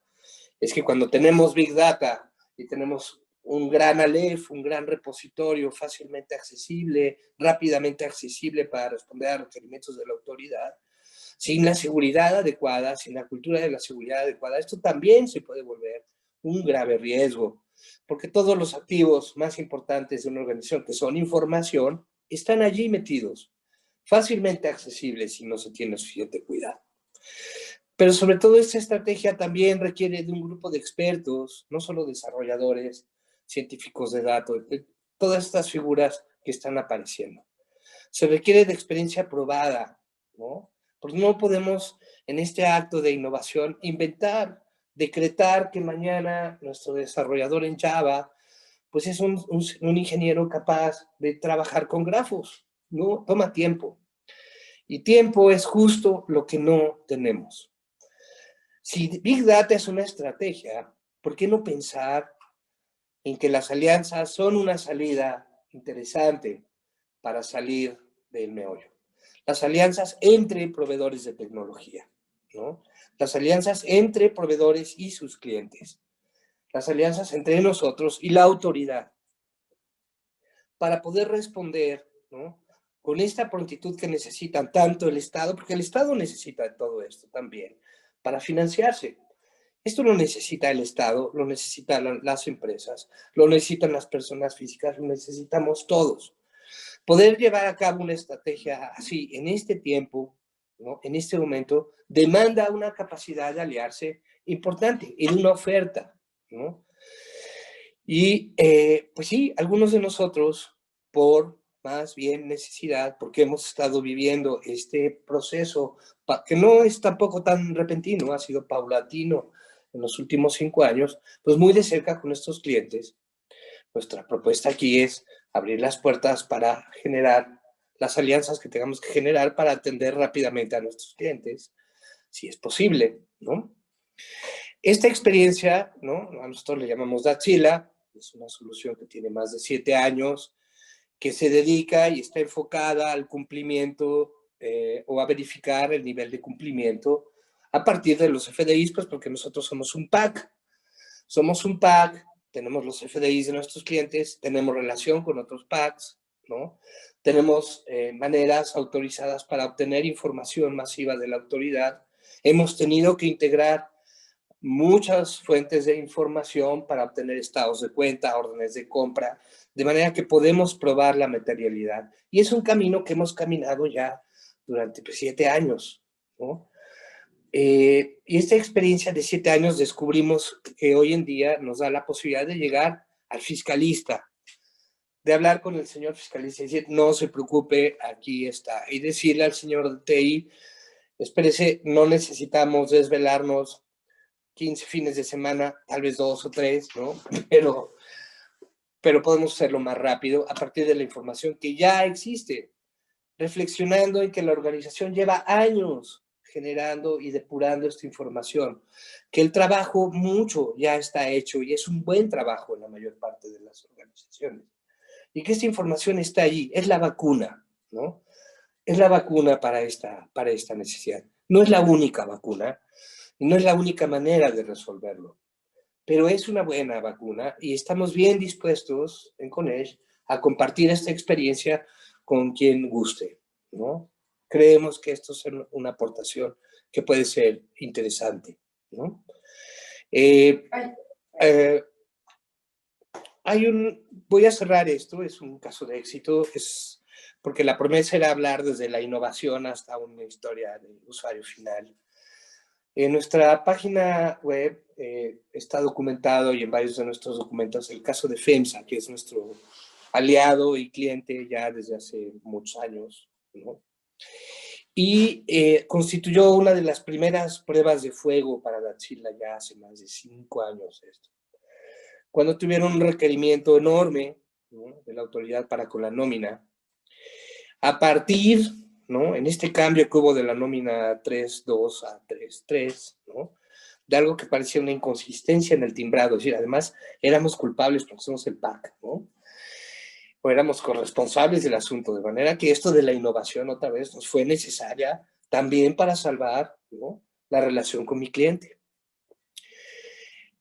Es que cuando tenemos Big Data y tenemos un gran Aleph, un gran repositorio fácilmente accesible, rápidamente accesible para responder a requerimientos de la autoridad, sin la seguridad adecuada, sin la cultura de la seguridad adecuada, esto también se puede volver un grave riesgo, porque todos los activos más importantes de una organización, que son información, están allí metidos, fácilmente accesibles si no se tiene suficiente cuidado. Pero sobre todo esta estrategia también requiere de un grupo de expertos, no solo desarrolladores, científicos de datos, de todas estas figuras que están apareciendo. Se requiere de experiencia probada, ¿no? Porque no podemos en este acto de innovación inventar, decretar que mañana nuestro desarrollador en Java pues es un ingeniero capaz de trabajar con grafos, ¿no? Toma tiempo. Y tiempo es justo lo que no tenemos. Si Big Data es una estrategia, ¿por qué no pensar en que las alianzas son una salida interesante para salir del meollo? Las alianzas entre proveedores de tecnología, ¿no? Las alianzas entre proveedores y sus clientes. Las alianzas entre nosotros y la autoridad. Para poder responder, ¿no?, con esta prontitud que necesitan tanto el Estado, porque el Estado necesita de todo esto también, para financiarse. Esto lo necesita el Estado, lo necesitan las empresas, lo necesitan las personas físicas, lo necesitamos todos. Poder llevar a cabo una estrategia así en este tiempo, ¿no?, en este momento, demanda una capacidad de aliarse importante en una oferta, ¿no? Y pues sí, algunos de nosotros, por más bien necesidad, porque hemos estado viviendo este proceso, que no es tampoco tan repentino, ha sido paulatino en los últimos 5 años, pues muy de cerca con estos clientes. Nuestra propuesta aquí es abrir las puertas para generar las alianzas que tengamos que generar para atender rápidamente a nuestros clientes, si es posible, ¿no? Esta experiencia, ¿no?, a nosotros le llamamos Datzila, es una solución que tiene más de 7 años, que se dedica y está enfocada al cumplimiento o a verificar el nivel de cumplimiento a partir de los FDIs, pues porque nosotros somos un PAC. Somos un PAC, tenemos los FDIs de nuestros clientes, tenemos relación con otros PACs, ¿no? Tenemos maneras autorizadas para obtener información masiva de la autoridad. Hemos tenido que integrar muchas fuentes de información para obtener estados de cuenta, órdenes de compra, de manera que podemos probar la materialidad. Y es un camino que hemos caminado ya durante 7 años, ¿no? Y esta experiencia de 7 años descubrimos que hoy en día nos da la posibilidad de llegar al fiscalista, de hablar con el señor fiscalista y decir, no se preocupe, aquí está. Y decirle al señor de TI, espérese, no necesitamos desvelarnos 15 fines de semana, tal vez 2 o 3, ¿no? Pero podemos hacerlo más rápido a partir de la información que ya existe, reflexionando en que la organización lleva años generando y depurando esta información, que el trabajo mucho ya está hecho y es un buen trabajo en la mayor parte de las organizaciones. y que esta información está allí, es la vacuna, ¿no? Es la vacuna para esta necesidad. No es la única vacuna, no es la única manera de resolverlo, pero es una buena vacuna y estamos bien dispuestos en CONESH a compartir esta experiencia con quien guste, ¿no? Creemos que esto es una aportación que puede ser interesante, ¿no? Voy a cerrar esto, es un caso de éxito, porque la promesa era hablar desde la innovación hasta una historia de usuario final. En nuestra página web está documentado, y en varios de nuestros documentos, el caso de FEMSA, que es nuestro aliado y cliente ya desde hace muchos años, ¿no? Y constituyó una de las primeras pruebas de fuego para Datsila ya hace más de 5 años esto. Cuando tuvieron un requerimiento enorme, ¿no?, de la autoridad para con la nómina, a partir, ¿no?, en este cambio que hubo de la nómina 3.2 a 3.3, ¿no?, de algo que parecía una inconsistencia en el timbrado, es decir, además éramos culpables porque somos el PAC, ¿no?, o éramos corresponsables del asunto, de manera que esto de la innovación otra vez nos fue necesaria también para salvar, ¿no?, la relación con mi cliente.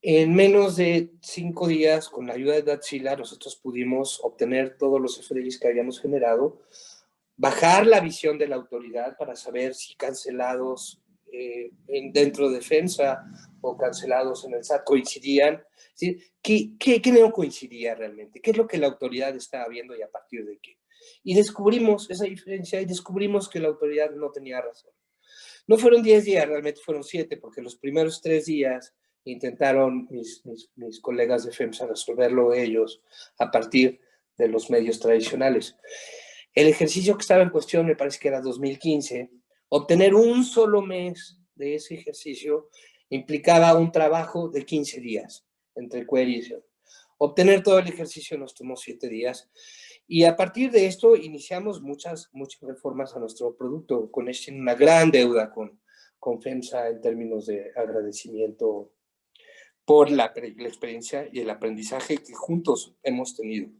En menos de 5 días, con la ayuda de Datsila, nosotros pudimos obtener todos los FDIs que habíamos generado, bajar la visión de la autoridad para saber si cancelados dentro de FEMSA o cancelados en el SAT coincidían. ¿Sí? ¿Qué no coincidía realmente? ¿Qué es lo que la autoridad estaba viendo y a partir de qué? Y descubrimos esa diferencia y descubrimos que la autoridad no tenía razón. No fueron 10 días, realmente fueron 7, porque los primeros 3 días intentaron mis colegas de FEMSA resolverlo ellos a partir de los medios tradicionales. El ejercicio que estaba en cuestión, me parece que era 2015, obtener un solo mes de ese ejercicio implicaba un trabajo de 15 días entre queries. Obtener todo el ejercicio nos tomó 7 días. Y a partir de esto iniciamos muchas reformas a nuestro producto, con una gran deuda con FEMSA en términos de agradecimiento por la experiencia y el aprendizaje que juntos hemos tenido.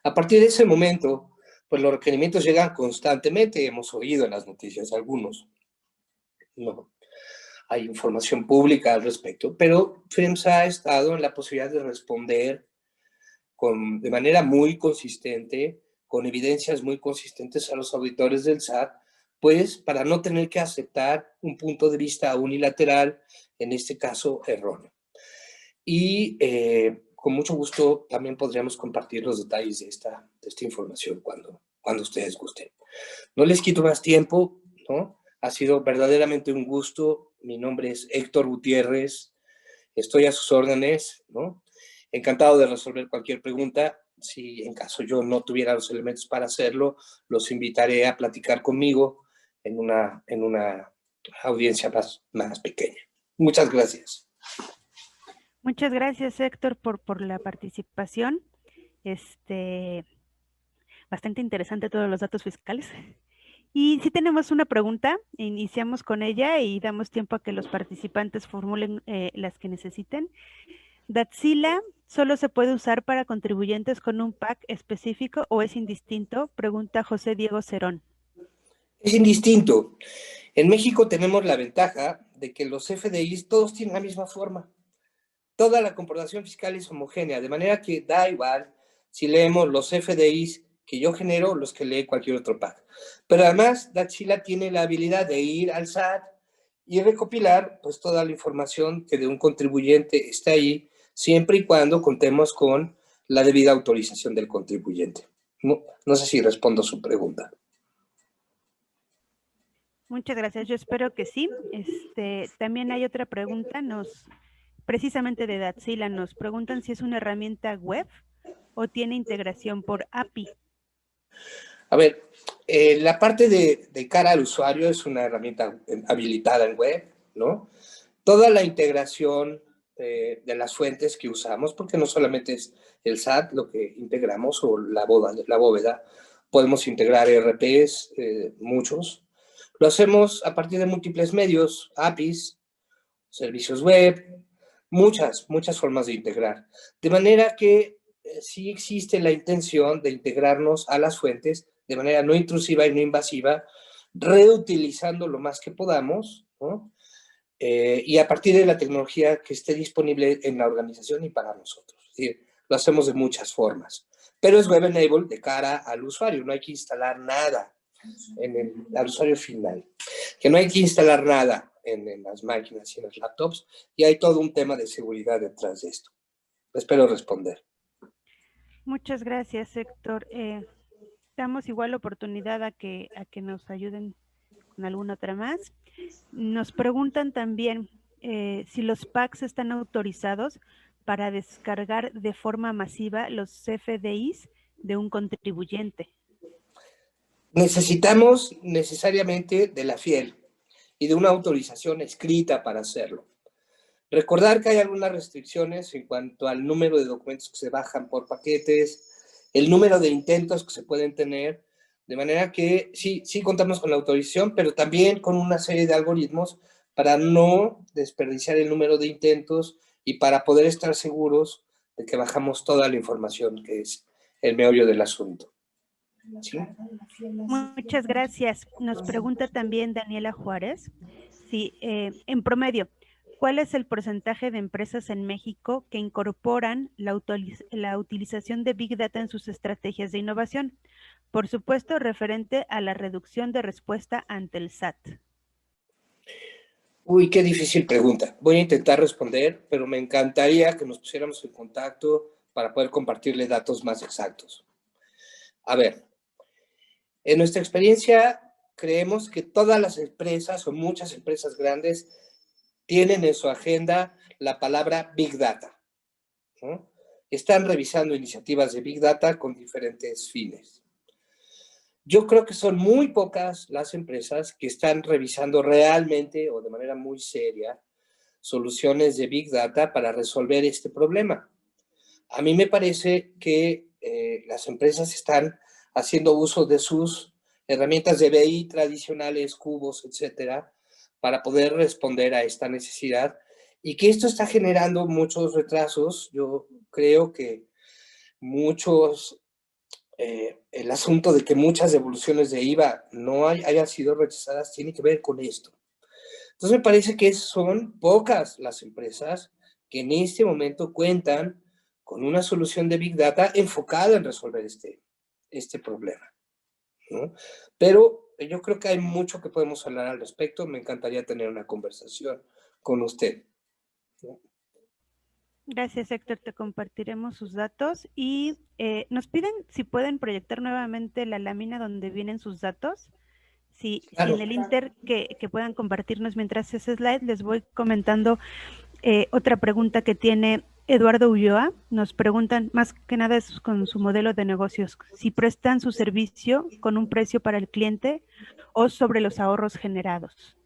A partir de ese momento, pues los requerimientos llegan constantemente, hemos oído en las noticias algunos. No hay información pública al respecto, pero FEMSA ha estado en la posibilidad de responder de manera muy consistente, con evidencias muy consistentes a los auditores del SAT, pues para no tener que aceptar un punto de vista unilateral, en este caso erróneo. Y con mucho gusto también podríamos compartir los detalles de esta información cuando ustedes gusten. No les quito más tiempo, ¿no? Ha sido verdaderamente un gusto. Mi nombre es Héctor Gutiérrez. Estoy a sus órdenes, ¿no? Encantado de resolver cualquier pregunta. Si en caso yo no tuviera los elementos para hacerlo, los invitaré a platicar conmigo en una audiencia más pequeña. Muchas gracias. Muchas gracias, Héctor, por la participación. Bastante interesante todos los datos fiscales. Y si tenemos una pregunta, iniciamos con ella y damos tiempo a que los participantes formulen las que necesiten. ¿Datsila solo se puede usar para contribuyentes con un PAC específico o es indistinto? Pregunta José Diego Cerón. Es indistinto. En México tenemos la ventaja de que los FDIs todos tienen la misma forma. Toda la comprobación fiscal es homogénea, de manera que da igual si leemos los FDIs que yo genero o los que lee cualquier otro PAC. Pero además, Datsila tiene la habilidad de ir al SAT y recopilar pues toda la información que de un contribuyente está ahí, siempre y cuando contemos con la debida autorización del contribuyente. No sé si respondo a su pregunta. Muchas gracias, yo espero que sí. También hay otra pregunta, precisamente de Datsila, nos preguntan si es una herramienta web o tiene integración por API. A ver, la parte de cara al usuario es una herramienta habilitada en web, ¿no? Toda la integración de las fuentes que usamos, porque no solamente es el SAT lo que integramos o la bóveda, podemos integrar ERPs, muchos. Lo hacemos a partir de múltiples medios, APIs, servicios web, muchas formas de integrar. De manera que sí existe la intención de integrarnos a las fuentes de manera no intrusiva y no invasiva, reutilizando lo más que podamos, ¿no? Y a partir de la tecnología que esté disponible en la organización y para nosotros. Es decir, lo hacemos de muchas formas, pero es web enabled de cara al usuario, no hay que instalar nada al usuario final, que no hay que instalar nada en las máquinas y en los laptops, y hay todo un tema de seguridad detrás de esto. Espero responder. Muchas gracias, Héctor. Damos igual oportunidad a que nos ayuden con alguna otra más. Nos preguntan también si los packs están autorizados para descargar de forma masiva los CFDIs de un contribuyente. Necesitamos necesariamente de la FIEL y de una autorización escrita para hacerlo. Recordar que hay algunas restricciones en cuanto al número de documentos que se bajan por paquetes, el número de intentos que se pueden tener, de manera que sí contamos con la autorización, pero también con una serie de algoritmos para no desperdiciar el número de intentos y para poder estar seguros de que bajamos toda la información, que es el meollo del asunto. ¿Sí? Muchas gracias. Nos pregunta también Daniela Juárez, si en promedio, ¿cuál es el porcentaje de empresas en México que incorporan la utilización de Big Data en sus estrategias de innovación? Por supuesto, referente a la reducción de respuesta ante el SAT. Uy, qué difícil pregunta. Voy a intentar responder, pero me encantaría que nos pusiéramos en contacto para poder compartirle datos más exactos. A ver, en nuestra experiencia creemos que todas las empresas o muchas empresas grandes tienen en su agenda la palabra Big Data, ¿no? Están revisando iniciativas de Big Data con diferentes fines. Yo creo que son muy pocas las empresas que están revisando realmente o de manera muy seria soluciones de Big Data para resolver este problema. A mí me parece que las empresas están haciendo uso de sus herramientas de BI tradicionales, cubos, etcétera, para poder responder a esta necesidad, y que esto está generando muchos retrasos. Yo creo que el asunto de que muchas devoluciones de IVA no hayan sido rechazadas tiene que ver con esto. Entonces me parece que son pocas las empresas que en este momento cuentan con una solución de Big Data enfocada en resolver este problema, ¿no? Pero yo creo que hay mucho que podemos hablar al respecto. Me encantaría tener una conversación con usted, ¿no? Gracias, Héctor. Te compartiremos sus datos y nos piden si pueden proyectar nuevamente la lámina donde vienen sus datos. Si en el Inter que puedan compartirnos mientras ese slide, les voy comentando otra pregunta que tiene Eduardo Ulloa. Nos preguntan, más que nada es con su modelo de negocios, si prestan su servicio con un precio para el cliente o sobre los ahorros generados.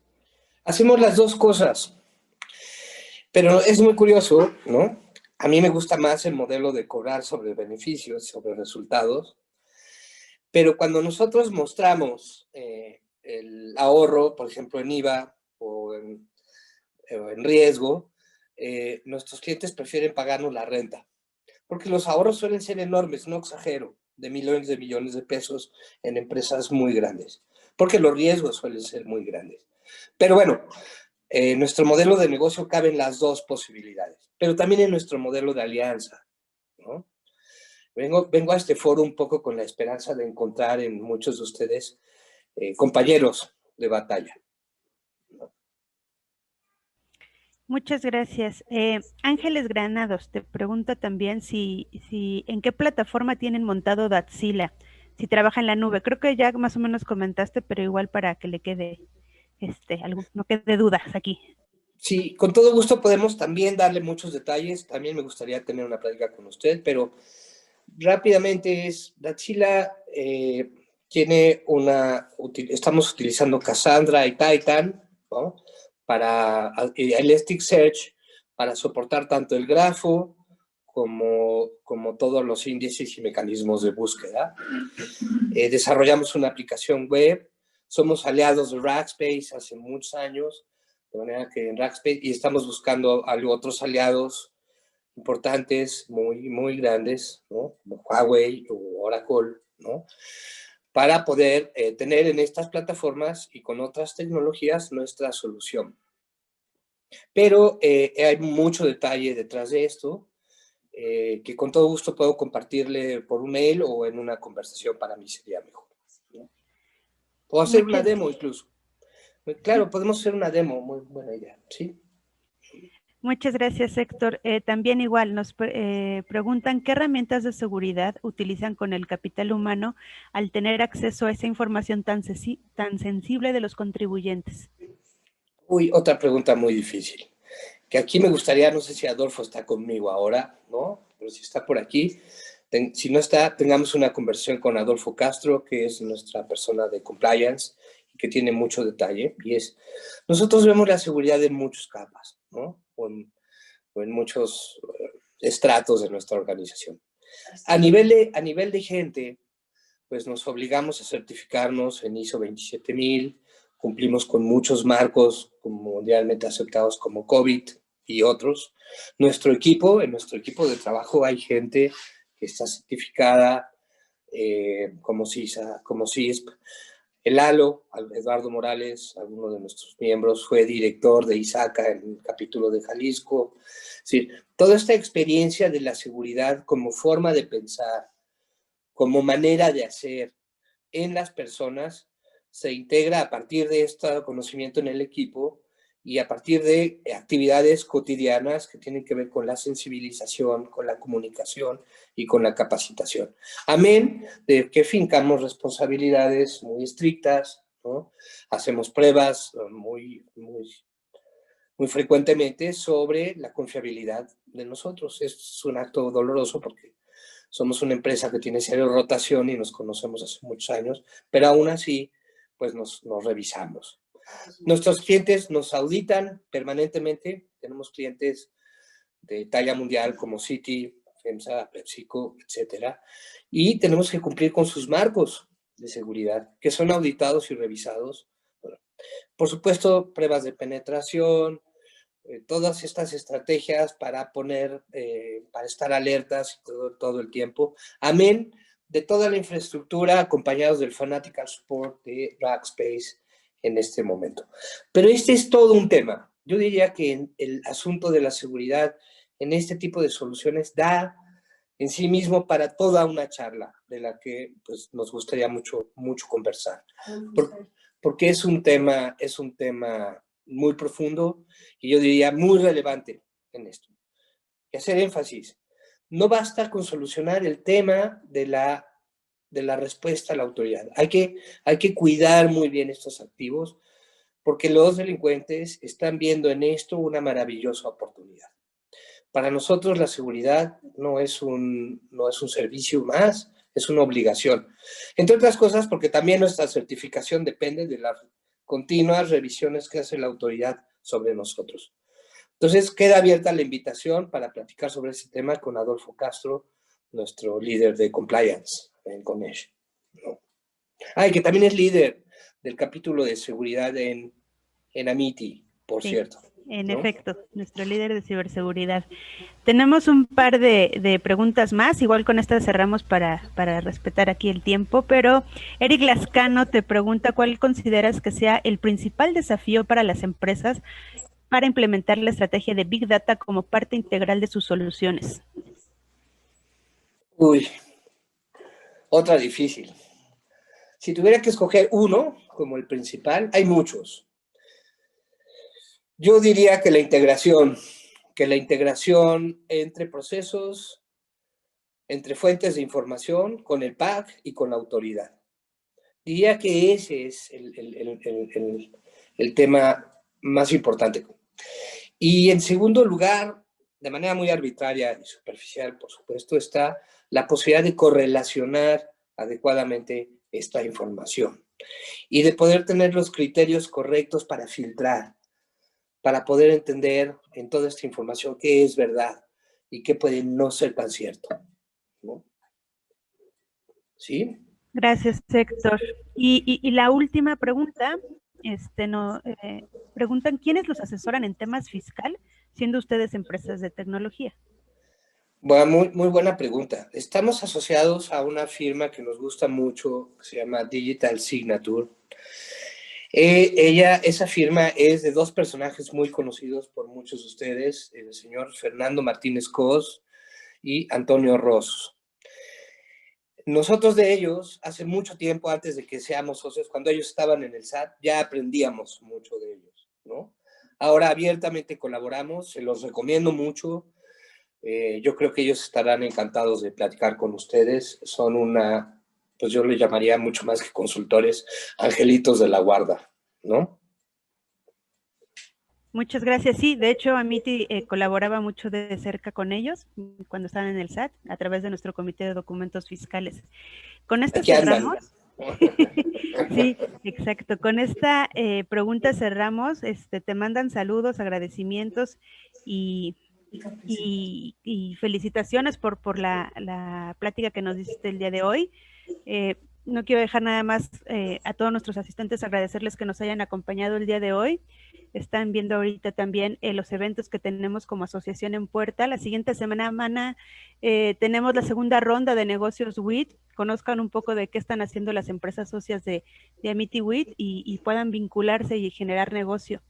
Hacemos las dos cosas, pero es muy curioso, ¿no? A mí me gusta más el modelo de cobrar sobre beneficios, sobre resultados, pero cuando nosotros mostramos el ahorro, por ejemplo, en IVA o en riesgo, nuestros clientes prefieren pagarnos la renta, porque los ahorros suelen ser enormes, no exagero, de millones de pesos en empresas muy grandes, porque los riesgos suelen ser muy grandes. Pero bueno, en nuestro modelo de negocio caben las dos posibilidades, pero también en nuestro modelo de alianza, ¿no? Vengo a este foro un poco con la esperanza de encontrar en muchos de ustedes compañeros de batalla. Muchas gracias. Ángeles Granados te pregunta también si en qué plataforma tienen montado Datsila, si trabaja en la nube. Creo que ya más o menos comentaste, pero igual para que le quede no quede dudas aquí. Sí, con todo gusto podemos también darle muchos detalles. También me gustaría tener una plática con usted, pero rápidamente Datsila estamos utilizando Cassandra y Titan, ¿no? Para Elasticsearch, para soportar tanto el grafo como todos los índices y mecanismos de búsqueda. Desarrollamos una aplicación web, somos aliados de Rackspace hace muchos años, de manera que en Rackspace, y estamos buscando a otros aliados importantes, muy, muy grandes, ¿no? Como Huawei o Oracle, ¿no? Para poder tener en estas plataformas y con otras tecnologías nuestra solución. Pero hay mucho detalle detrás de esto, que con todo gusto puedo compartirle por un mail o en una conversación. Para mí sería mejor, ¿no? Puedo hacer una demo incluso. Claro, podemos hacer una demo, muy buena idea, ¿sí? Muchas gracias, Héctor. También igual nos preguntan qué herramientas de seguridad utilizan con el capital humano al tener acceso a esa información tan sensible de los contribuyentes. Uy, otra pregunta muy difícil, que aquí me gustaría, no sé si Adolfo está conmigo ahora, ¿no? Pero si está por aquí, si no está, tengamos una conversación con Adolfo Castro, que es nuestra persona de compliance, que tiene mucho detalle, y nosotros vemos la seguridad en muchas capas, ¿no? O en muchos estratos de nuestra organización. A nivel de gente, pues nos obligamos a certificarnos en ISO 27000, cumplimos con muchos marcos mundialmente aceptados como COVID y otros. En nuestro equipo de trabajo hay gente que está certificada como CISA, como CISP. El ALO, Eduardo Morales, alguno de nuestros miembros, fue director de ISACA en el capítulo de Jalisco. Es decir, toda esta experiencia de la seguridad como forma de pensar, como manera de hacer en las personas, se integra a partir de este conocimiento en el equipo y a partir de actividades cotidianas que tienen que ver con la sensibilización, con la comunicación y con la capacitación. Amén de que fincamos responsabilidades muy estrictas, ¿no? Hacemos pruebas muy frecuentemente sobre la confiabilidad de nosotros. Es un acto doloroso porque somos una empresa que tiene cero rotación y nos conocemos hace muchos años, pero aún así, pues nos revisamos. Nuestros clientes nos auditan permanentemente. Tenemos clientes de talla mundial como Citi, FEMSA, PepsiCo, etcétera, y tenemos que cumplir con sus marcos de seguridad, que son auditados y revisados. Bueno, por supuesto, pruebas de penetración, todas estas estrategias para para estar alertas todo el tiempo. Amén de toda la infraestructura acompañados del Fanatical Support de Rackspace en este momento. Pero este es todo un tema. Yo diría que el asunto de la seguridad en este tipo de soluciones da en sí mismo para toda una charla de la que pues, nos gustaría mucho conversar. Porque es un tema muy profundo y yo diría muy relevante en esto. Y hacer énfasis, no basta con solucionar el tema de la respuesta a la autoridad. Hay que cuidar muy bien estos activos porque los delincuentes están viendo en esto una maravillosa oportunidad. Para nosotros la seguridad no es un servicio más, es una obligación. Entre otras cosas porque también nuestra certificación depende de las continuas revisiones que hace la autoridad sobre nosotros. Entonces, queda abierta la invitación para platicar sobre ese tema con Adolfo Castro, nuestro líder de compliance en Conesh, ¿no? Y que también es líder del capítulo de seguridad en Amity, por cierto. En efecto, nuestro líder de ciberseguridad. Tenemos un par de preguntas más, igual con esta cerramos para respetar aquí el tiempo, pero Eric Lascano te pregunta cuál consideras que sea el principal desafío para las empresas para implementar la estrategia de Big Data como parte integral de sus soluciones. Uy, otra difícil. Si tuviera que escoger uno como el principal, hay muchos. Yo diría que la integración entre procesos, entre fuentes de información, con el PAC y con la autoridad. Diría que ese es el tema más importante. Y en segundo lugar, de manera muy arbitraria y superficial, por supuesto, está la posibilidad de correlacionar adecuadamente esta información y de poder tener los criterios correctos para filtrar, para poder entender en toda esta información qué es verdad y qué puede no ser tan cierto, ¿no? ¿Sí? Gracias, Héctor. Y la última pregunta, preguntan, ¿quiénes los asesoran en temas fiscal, siendo ustedes empresas de tecnología? Bueno, muy buena pregunta. Estamos asociados a una firma que nos gusta mucho, que se llama Digital Signature. Esa firma es de dos personajes muy conocidos por muchos de ustedes, el señor Fernando Martínez Cos y Antonio Ross. Nosotros de ellos, hace mucho tiempo antes de que seamos socios, cuando ellos estaban en el SAT, ya aprendíamos mucho de ellos, ¿no? Ahora abiertamente colaboramos, se los recomiendo mucho. Yo creo que ellos estarán encantados de platicar con ustedes. Son pues yo les llamaría mucho más que consultores, angelitos de la guarda, ¿no? Muchas gracias. Sí, de hecho, Amity colaboraba mucho de cerca con ellos cuando estaban en el SAT a través de nuestro comité de documentos fiscales. Con esto Aquí andan. cerramos. Sí, exacto. Con esta pregunta cerramos. Te mandan saludos, agradecimientos y, felicitaciones por la plática que nos diste el día de hoy. No quiero dejar nada más a todos nuestros asistentes agradecerles que nos hayan acompañado el día de hoy. Están viendo ahorita también los eventos que tenemos como asociación en puerta. La siguiente semana tenemos la segunda ronda de negocios WIT. Conozcan un poco de qué están haciendo las empresas socias de Amity WIT y puedan vincularse y generar negocio.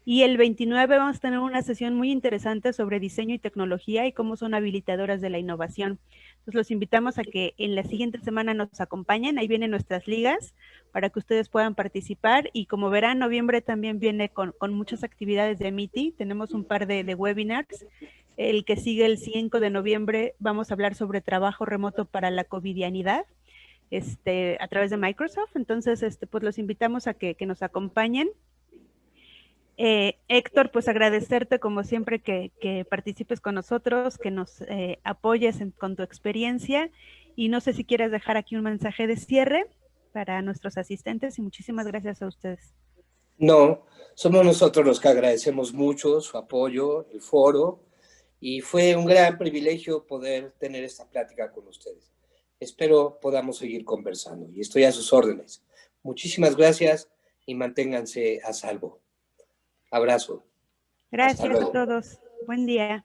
Y el 29 vamos a tener una sesión muy interesante sobre diseño y tecnología y cómo son habilitadoras de la innovación. Entonces los invitamos a que en la siguiente semana nos acompañen. Ahí vienen nuestras ligas para que ustedes puedan participar. Y como verán, noviembre también viene con muchas actividades de Amity. Tenemos un par de webinars. El que sigue el 5 de noviembre vamos a hablar sobre trabajo remoto para la covidianidad. A través de Microsoft. Entonces, pues los invitamos a que nos acompañen. Héctor, pues agradecerte como siempre que participes con nosotros, que nos apoyes con tu experiencia y no sé si quieres dejar aquí un mensaje de cierre para nuestros asistentes y muchísimas gracias a ustedes. No, somos nosotros los que agradecemos mucho su apoyo, el foro, y fue un gran privilegio poder tener esta plática con ustedes. Espero podamos seguir conversando y estoy a sus órdenes. Muchísimas gracias y manténganse a salvo. Abrazo. Gracias a todos. Buen día.